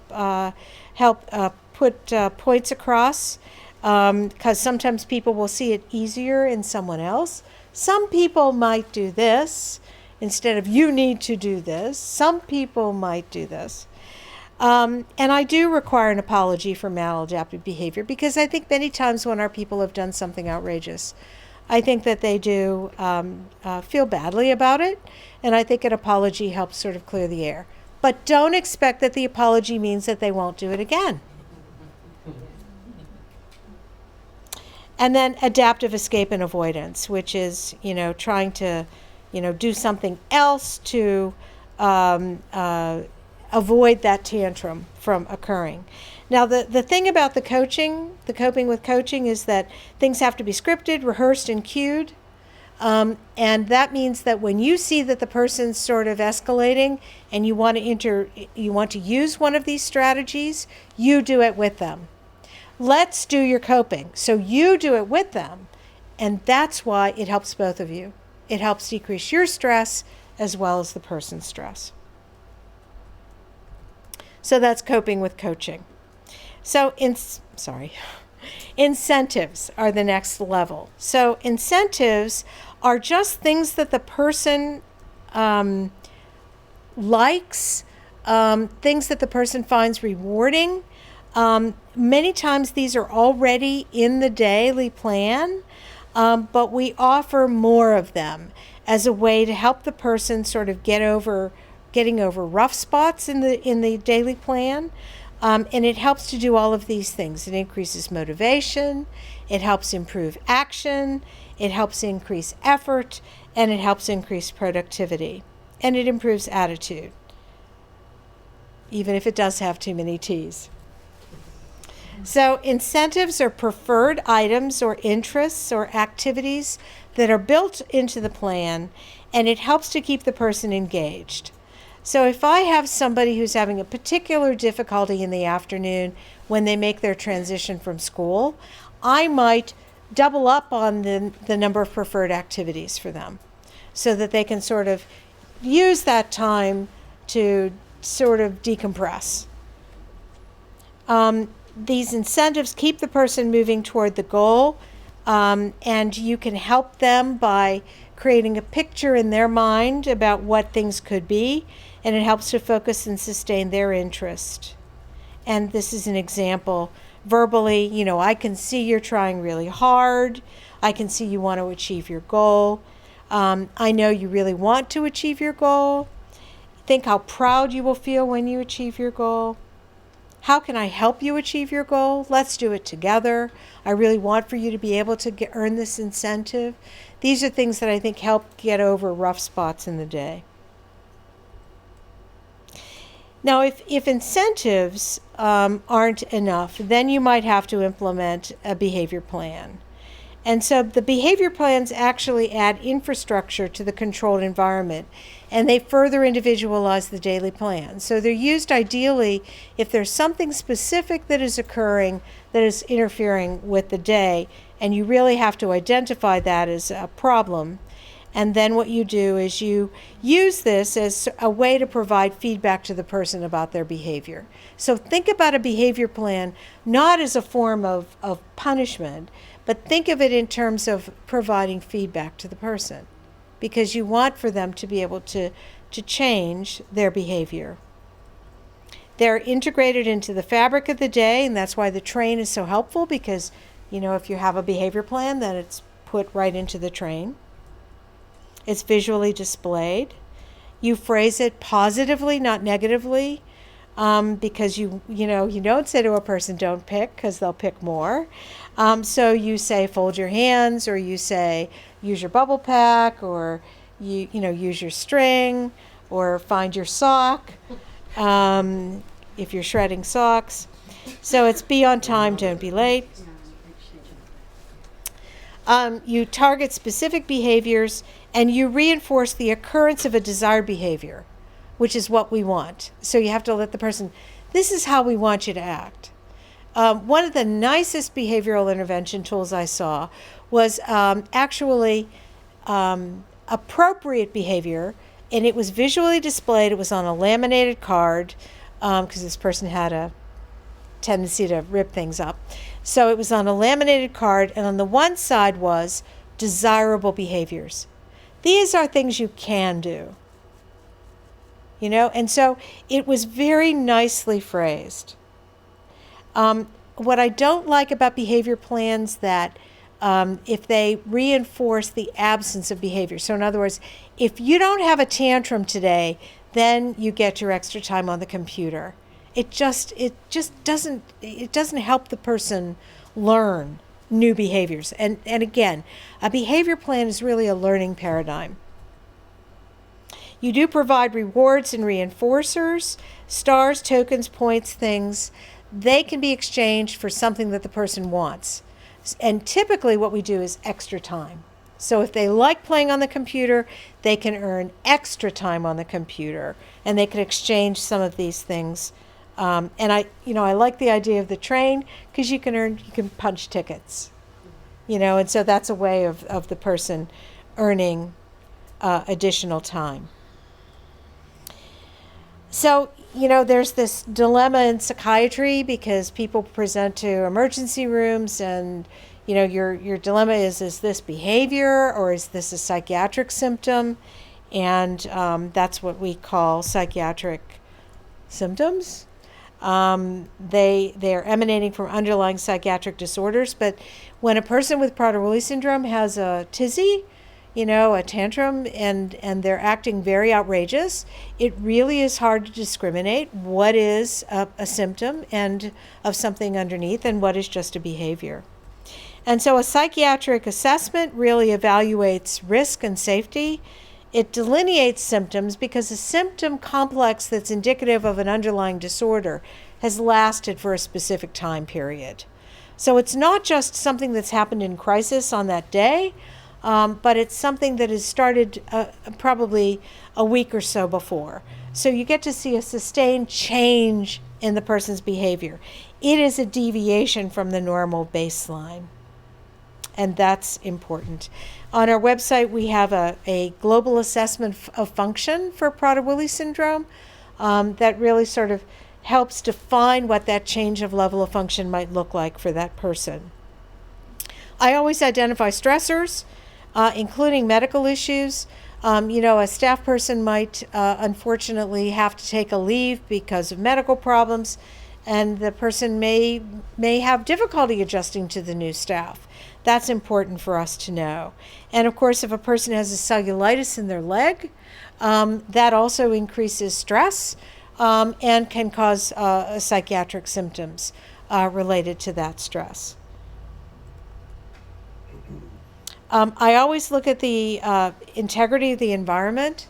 put points across, because sometimes people will see it easier in someone else. Some people might do this instead of you need to do this. Some people might do this. And I do require an apology for maladaptive behavior, because I think many times when our people have done something outrageous, I think that they do feel badly about it, and I think an apology helps sort of clear the air. But don't expect that the apology means that they won't do it again. And then adaptive escape and avoidance, which is, trying to, do something else to avoid that tantrum from occurring. Now, the thing about the coping with coaching, is that things have to be scripted, rehearsed, and cued. And that means that when you see that the person's sort of escalating and you want to use one of these strategies, you do it with them. Let's do your coping. So you do it with them. And that's why it helps both of you. It helps decrease your stress as well as the person's stress. So that's coping with coaching. So incentives are the next level. So incentives are just things that the person likes, things that the person finds rewarding. Many times these are already in the daily plan, but we offer more of them as a way to help the person sort of getting over rough spots in the daily plan. And it helps to do all of these things. It increases motivation, it helps improve action, it helps increase effort, and it helps increase productivity. And it improves attitude, even if it does have too many T's. So incentives are preferred items or interests or activities that are built into the plan, and it helps to keep the person engaged. So if I have somebody who's having a particular difficulty in the afternoon when they make their transition from school, I might double up on the number of preferred activities for them, so that they can sort of use that time to sort of decompress. These incentives keep the person moving toward the goal, and you can help them by creating a picture in their mind about what things could be, and it helps to focus and sustain their interest. And this is an example. Verbally, I can see you're trying really hard. I can see you want to achieve your goal. I know you really want to achieve your goal. Think how proud you will feel when you achieve your goal. How can I help you achieve your goal? Let's do it together. I really want for you to be able to earn this incentive. These are things that I think help get over rough spots in the day. Now, if incentives aren't enough, then you might have to implement a behavior plan. And so the behavior plans actually add infrastructure to the controlled environment, and they further individualize the daily plan. So they're used ideally if there's something specific that is occurring that is interfering with the day, and you really have to identify that as a problem. And then what you do is you use this as a way to provide feedback to the person about their behavior. So think about a behavior plan not as a form of punishment, but think of it in terms of providing feedback to the person, because you want for them to be able to change their behavior. They're integrated into the fabric of the day, and that's why the train is so helpful, because, if you have a behavior plan, then it's put right into the train. It's visually displayed. You phrase it positively, not negatively, because you don't say to a person, don't pick, because they'll pick more. So you say, fold your hands, or you say, use your bubble pack, or use your string, or find your sock, if you're shredding socks. So it's be on time, don't be late. You target specific behaviors, and you reinforce the occurrence of a desired behavior, which is what we want. So you have to let the person, this is how we want you to act. One of the nicest behavioral intervention tools I saw was actually appropriate behavior, and it was visually displayed. It was on a laminated card, because this person had a tendency to rip things up. So it was on a laminated card, and on the one side was desirable behaviors. These are things you can do. And so it was very nicely phrased. What I don't like about behavior plans that if they reinforce the absence of behavior. So in other words, if you don't have a tantrum today, then you get your extra time on the computer. It just doesn't help the person learn new behaviors. And again, a behavior plan is really a learning paradigm. You do provide rewards and reinforcers, stars, tokens, points, things. They can be exchanged for something that the person wants. And typically what we do is extra time. So if they like playing on the computer, they can earn extra time on the computer, and they can exchange some of these things. And I like the idea of the train, because you can punch tickets, and so that's a way of the person earning additional time. So, there's this dilemma in psychiatry, because people present to emergency rooms, and your dilemma is this behavior, or is this a psychiatric symptom? And that's what we call psychiatric symptoms. They are emanating from underlying psychiatric disorders. But when a person with Prader-Willi syndrome has a tizzy, a tantrum, and they're acting very outrageous, it really is hard to discriminate what is a symptom and of something underneath, and what is just a behavior. And so a psychiatric assessment really evaluates risk and safety. It delineates symptoms, because a symptom complex that's indicative of an underlying disorder has lasted for a specific time period. So it's not just something that's happened in crisis on that day, but it's something that has started probably a week or so before. So you get to see a sustained change in the person's behavior. It is a deviation from the normal baseline. And that's important. On our website, we have a global assessment of function for Prader-Willi syndrome that really sort of helps define what that change of level of function might look like for that person. I always identify stressors, including medical issues. A staff person might unfortunately have to take a leave because of medical problems, and the person may have difficulty adjusting to the new staff. That's important for us to know. And of course, if a person has a cellulitis in their leg, that also increases stress. and can cause psychiatric symptoms related to that stress. I always look at the integrity of the environment,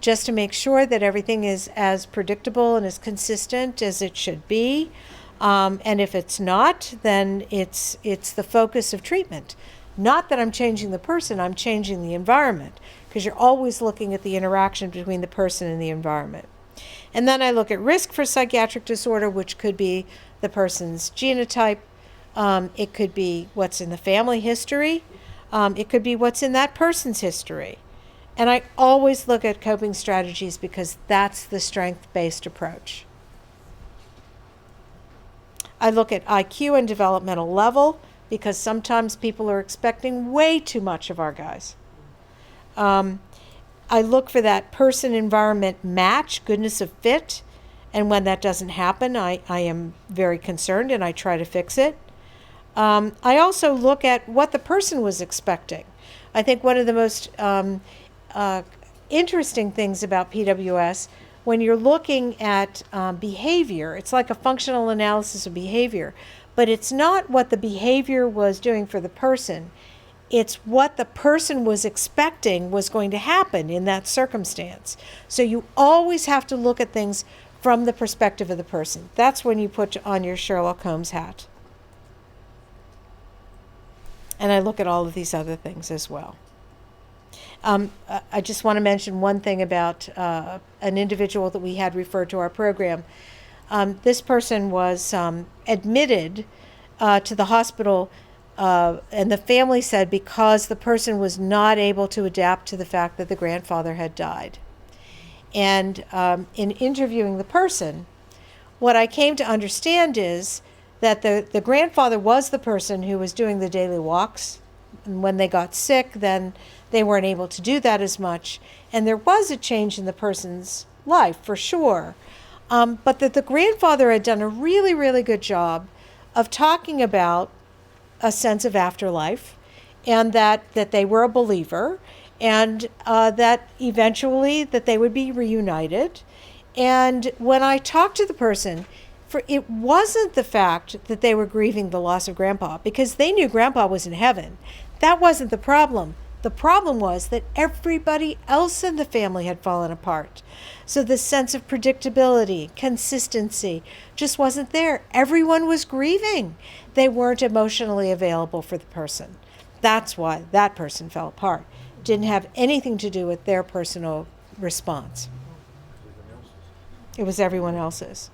just to make sure that everything is as predictable and as consistent as it should be. And if it's not, then it's the focus of treatment. Not that I'm changing the person, I'm changing the environment, because you're always looking at the interaction between the person and the environment. And then I look at risk for psychiatric disorder, which could be the person's genotype. It could be what's in the family history. It could be what's in that person's history. And I always look at coping strategies because that's the strength-based approach. I look at IQ and developmental level because sometimes people are expecting way too much of our guys. I look for that person-environment match, goodness of fit, and when that doesn't happen, I am very concerned and I try to fix it. I also look at what the person was expecting. I think one of the most interesting things about PWS, when you're looking at behavior, it's like a functional analysis of behavior, but it's not what the behavior was doing for the person. It's what the person was expecting was going to happen in that circumstance. So you always have to look at things from the perspective of the person. That's when you put on your Sherlock Holmes hat. And I look at all of these other things as well. I just want to mention one thing about an individual that we had referred to our program. This person was admitted to the hospital, and the family said because the person was not able to adapt to the fact that the grandfather had died. And in interviewing the person, what I came to understand is that the grandfather was the person who was doing the daily walks. And when they got sick, then they weren't able to do that as much. And there was a change in the person's life, for sure. But that the grandfather had done a really, really good job of talking about a sense of afterlife, and that they were a believer, and that eventually that they would be reunited. And when I talked to the person, it wasn't the fact that they were grieving the loss of Grandpa, because they knew Grandpa was in heaven. That wasn't the problem. The problem was that everybody else in the family had fallen apart. So the sense of predictability, consistency, just wasn't there. Everyone was grieving. They weren't emotionally available for the person. That's why that person fell apart. Didn't have anything to do with their personal response. It was everyone else's.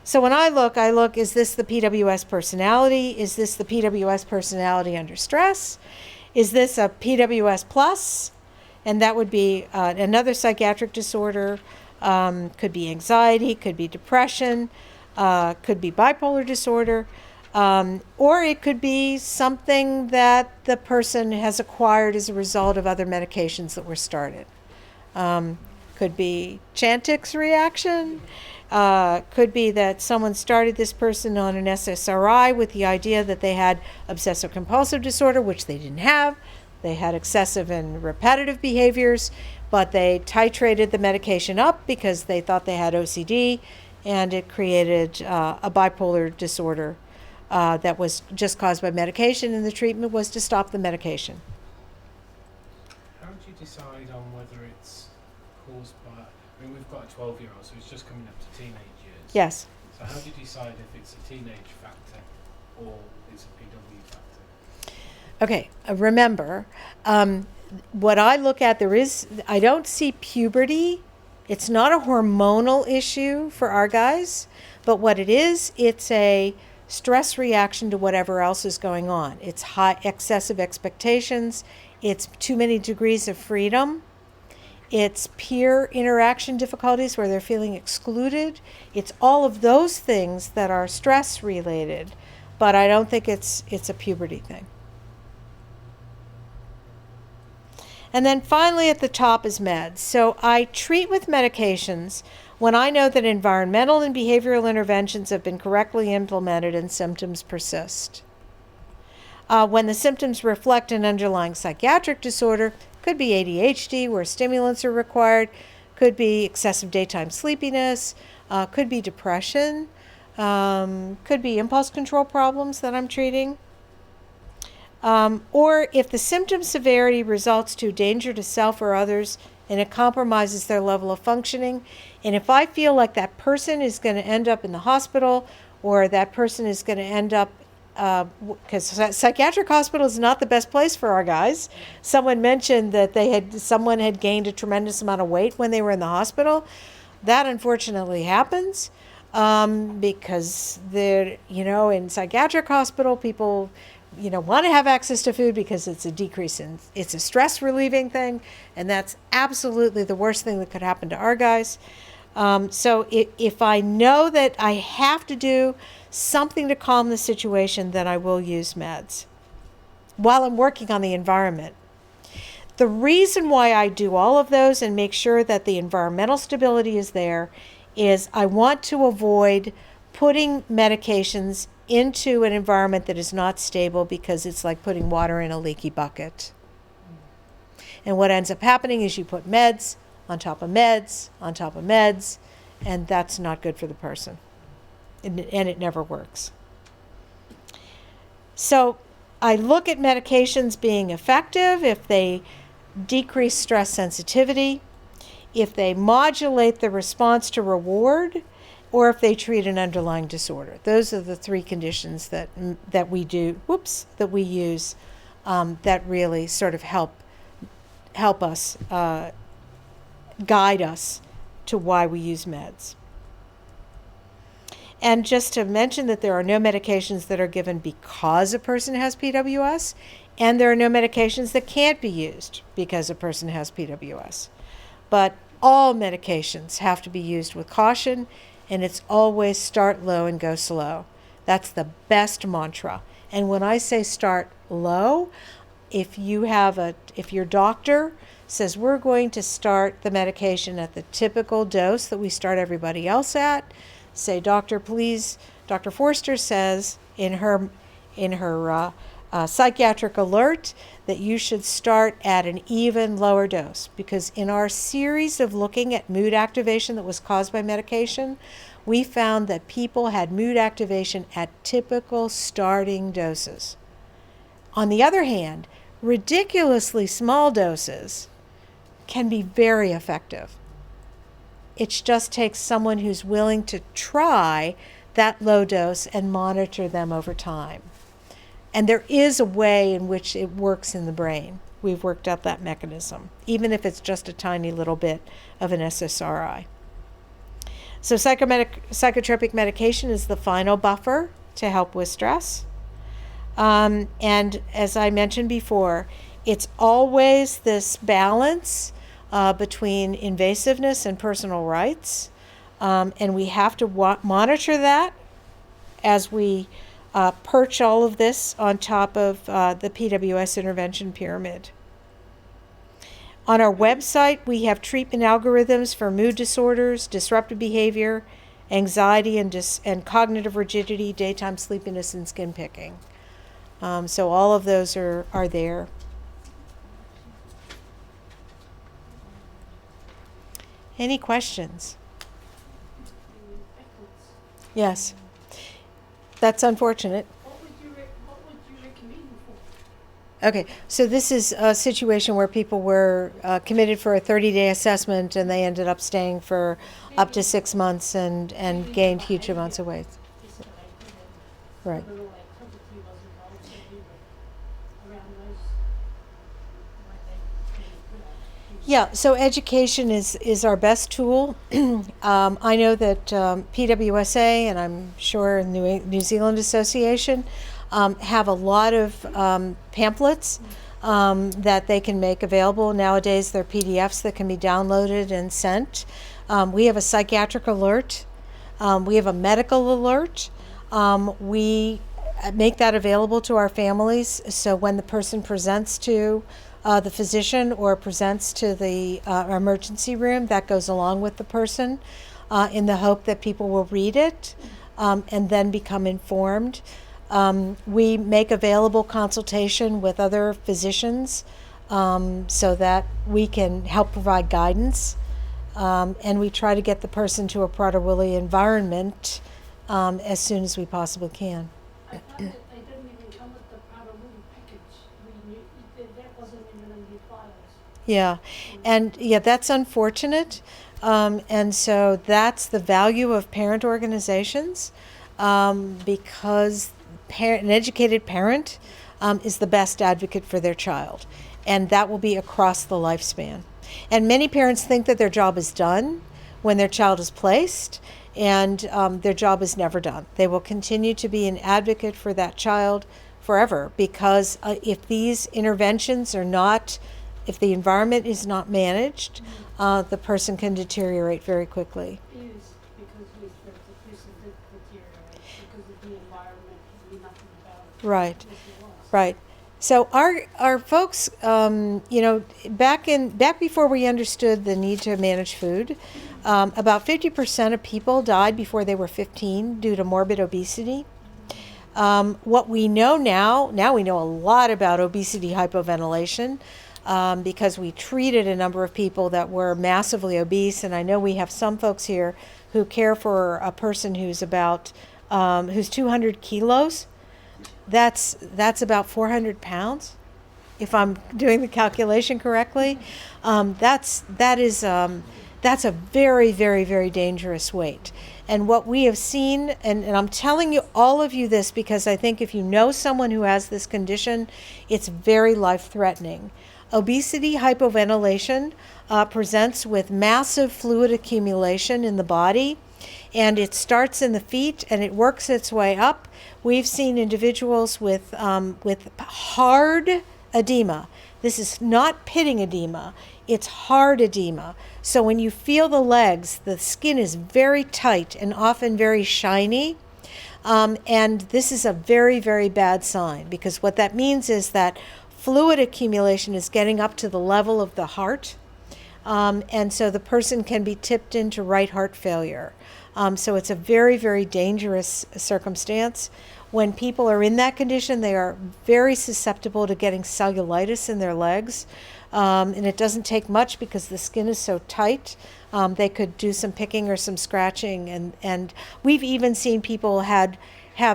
So when I look, is this the PWS personality? Is this the PWS personality under stress? Is this a PWS plus? And that would be another psychiatric disorder. Could be anxiety, could be depression, could be bipolar disorder, or it could be something that the person has acquired as a result of other medications that were started. Could be Chantix reaction. Could be that someone started this person on an SSRI with the idea that they had obsessive compulsive disorder, which they didn't have. They had excessive and repetitive behaviors, but they titrated the medication up because they thought they had OCD, and it created a bipolar disorder that was just caused by medication, and the treatment was to stop the medication. How do you decide on whether it's caused by, I mean, we've got a 12-year-old, so he's just coming up to teenage years. Yes. So how do you decide if it's a teenage factor or it's a PW factor? Okay, remember, what I look at, I don't see puberty. It's not a hormonal issue for our guys, but what it is, it's a stress reaction to whatever else is going on. It's high excessive expectations. It's too many degrees of freedom. It's peer interaction difficulties where they're feeling excluded. It's all of those things that are stress related, but I don't think it's a puberty thing. And then finally at the top is meds. So I treat with medications when I know that environmental and behavioral interventions have been correctly implemented and symptoms persist. When the symptoms reflect an underlying psychiatric disorder, could be ADHD where stimulants are required, could be excessive daytime sleepiness, could be depression, could be impulse control problems that I'm treating. Or if the symptom severity results to danger to self or others and it compromises their level of functioning, and if I feel like that person is going to end up in the hospital or that person is going to end up, because psychiatric hospital is not the best place for our guys. Someone mentioned that someone had gained a tremendous amount of weight when they were in the hospital. That unfortunately happens because in psychiatric hospital, people want to have access to food because it's a stress relieving thing, and that's absolutely the worst thing that could happen to our guys. So if I know that I have to do something to calm the situation, then I will use meds while I'm working on the environment. The reason why I do all of those and make sure that the environmental stability is there is I want to avoid putting medications into an environment that is not stable, because it's like putting water in a leaky bucket. And what ends up happening is you put meds on top of meds on top of meds, and that's not good for the person. And it never works. So I look at medications being effective if they decrease stress sensitivity, if they modulate the response to reward, or if they treat an underlying disorder. Those are the three conditions that we use that really sort of help us, guide us to why we use meds. And just to mention that there are no medications that are given because a person has PWS, and there are no medications that can't be used because a person has PWS. But all medications have to be used with caution, and it's always start low and go slow. That's the best mantra. And when I say start low, if your doctor says we're going to start the medication at the typical dose that we start everybody else at, say, Dr. Forster says in her psychiatric alert that you should start at an even lower dose, because in our series of looking at mood activation that was caused by medication, we found that people had mood activation at typical starting doses. On the other hand, ridiculously small doses can be very effective. It just takes someone who's willing to try that low dose and monitor them over time. And there is a way in which it works in the brain. We've worked out that mechanism, even if it's just a tiny little bit of an SSRI. So psychotropic medication is the final buffer to help with stress. And as I mentioned before, it's always this balance between invasiveness and personal rights. And we have to monitor that as we perch all of this on top of the PWS intervention pyramid. On our website, we have treatment algorithms for mood disorders, disruptive behavior, anxiety and cognitive rigidity, daytime sleepiness, and skin picking. So all of those are there. Any questions? Yes. That's unfortunate. What would you recommend for? Okay, so this is a situation where people were committed for a 30-day assessment, and they ended up staying for up to 6 months and gained huge amounts of weight. Right. Yeah, so education is our best tool. I know that PWSA, and I'm sure New Zealand Association, have a lot of pamphlets that they can make available. Nowadays, they're PDFs that can be downloaded and sent. We have a psychiatric alert. We have a medical alert. We make that available to our families, so when the person presents to the physician or presents to the emergency room, that goes along with the person in the hope that people will read it and then become informed. We make available consultation with other physicians so that we can help provide guidance And we try to get the person to a Prader Willi environment as soon as we possibly can. I thought that they didn't even come with the Prader Willi package. We knew that wasn't even in the files. Yeah, and yeah, that's unfortunate. And so that's the value of parent organizations, because an educated parent is the best advocate for their child, and that will be across the lifespan. And many parents think that their job is done when their child is placed, and their job is never done. They will continue to be an advocate for that child forever, because if these interventions are not, if the environment is not managed, the person can deteriorate very quickly. It is because the person did deteriorate because of the environment. We knew nothing about it. Right, Yes, it was. right. So our folks, back before we understood the need to manage food, about 50% of people died before they were 15 due to morbid obesity. What we know now we know a lot about obesity hypoventilation, because we treated a number of people that were massively obese, and I know we have some folks here who care for a person who's about who's 200 kilos. That's about 400 pounds, if I'm doing the calculation correctly. That's a very, very, very dangerous weight. And what we have seen, and I'm telling you all of you this because I think if you know someone who has this condition, it's very life-threatening. Obesity hypoventilation presents with massive fluid accumulation in the body, and it starts in the feet and it works its way up. We've seen individuals with hard edema. This is not pitting edema, it's hard edema. So when you feel the legs, the skin is very tight and often very shiny. And this is a very, very bad sign, because what that means is that fluid accumulation is getting up to the level of the heart. And so the person can be tipped into right heart failure. So it's a very, very dangerous circumstance. When people are in that condition, they are very susceptible to getting cellulitis in their legs. And it doesn't take much because the skin is so tight. They could do some picking or some scratching. And we've even seen people have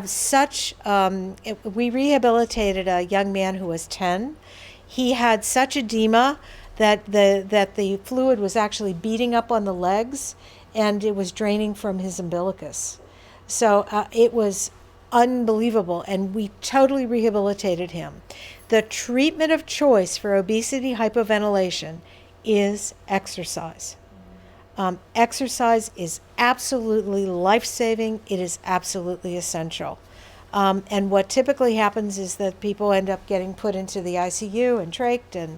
such, we rehabilitated a young man who was 10. He had such edema that the fluid was actually beating up on the legs, and it was draining from his umbilicus. So it was unbelievable, and we totally rehabilitated him. The treatment of choice for obesity hypoventilation is exercise. Exercise is absolutely life-saving. It is absolutely essential. And what typically happens is that people end up getting put into the ICU and trached,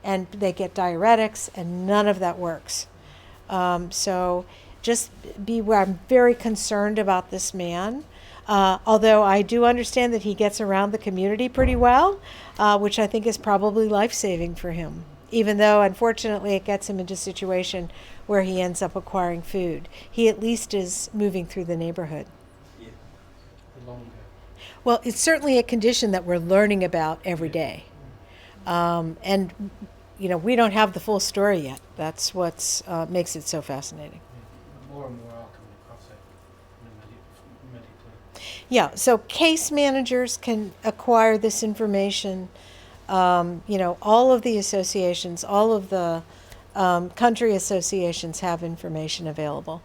and they get diuretics, and none of that works. So just beware. I'm very concerned about this man. Although I do understand that he gets around the community pretty well, which I think is probably life-saving for him, even though, unfortunately, it gets him into a situation where he ends up acquiring food. He at least is moving through the neighborhood. Yeah. The longer. Well, it's certainly a condition that we're learning about every day. And, we don't have the full story yet. That's what makes it so fascinating. Yeah. More and more are coming across it medically. Yeah, so case managers can acquire this information. All of the associations, all of the country associations have information available.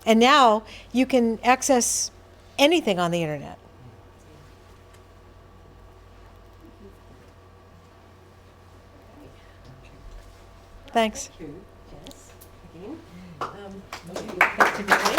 And now you can access anything on the internet. Thanks. Thank you, Jess, again. Okay, back to Billy.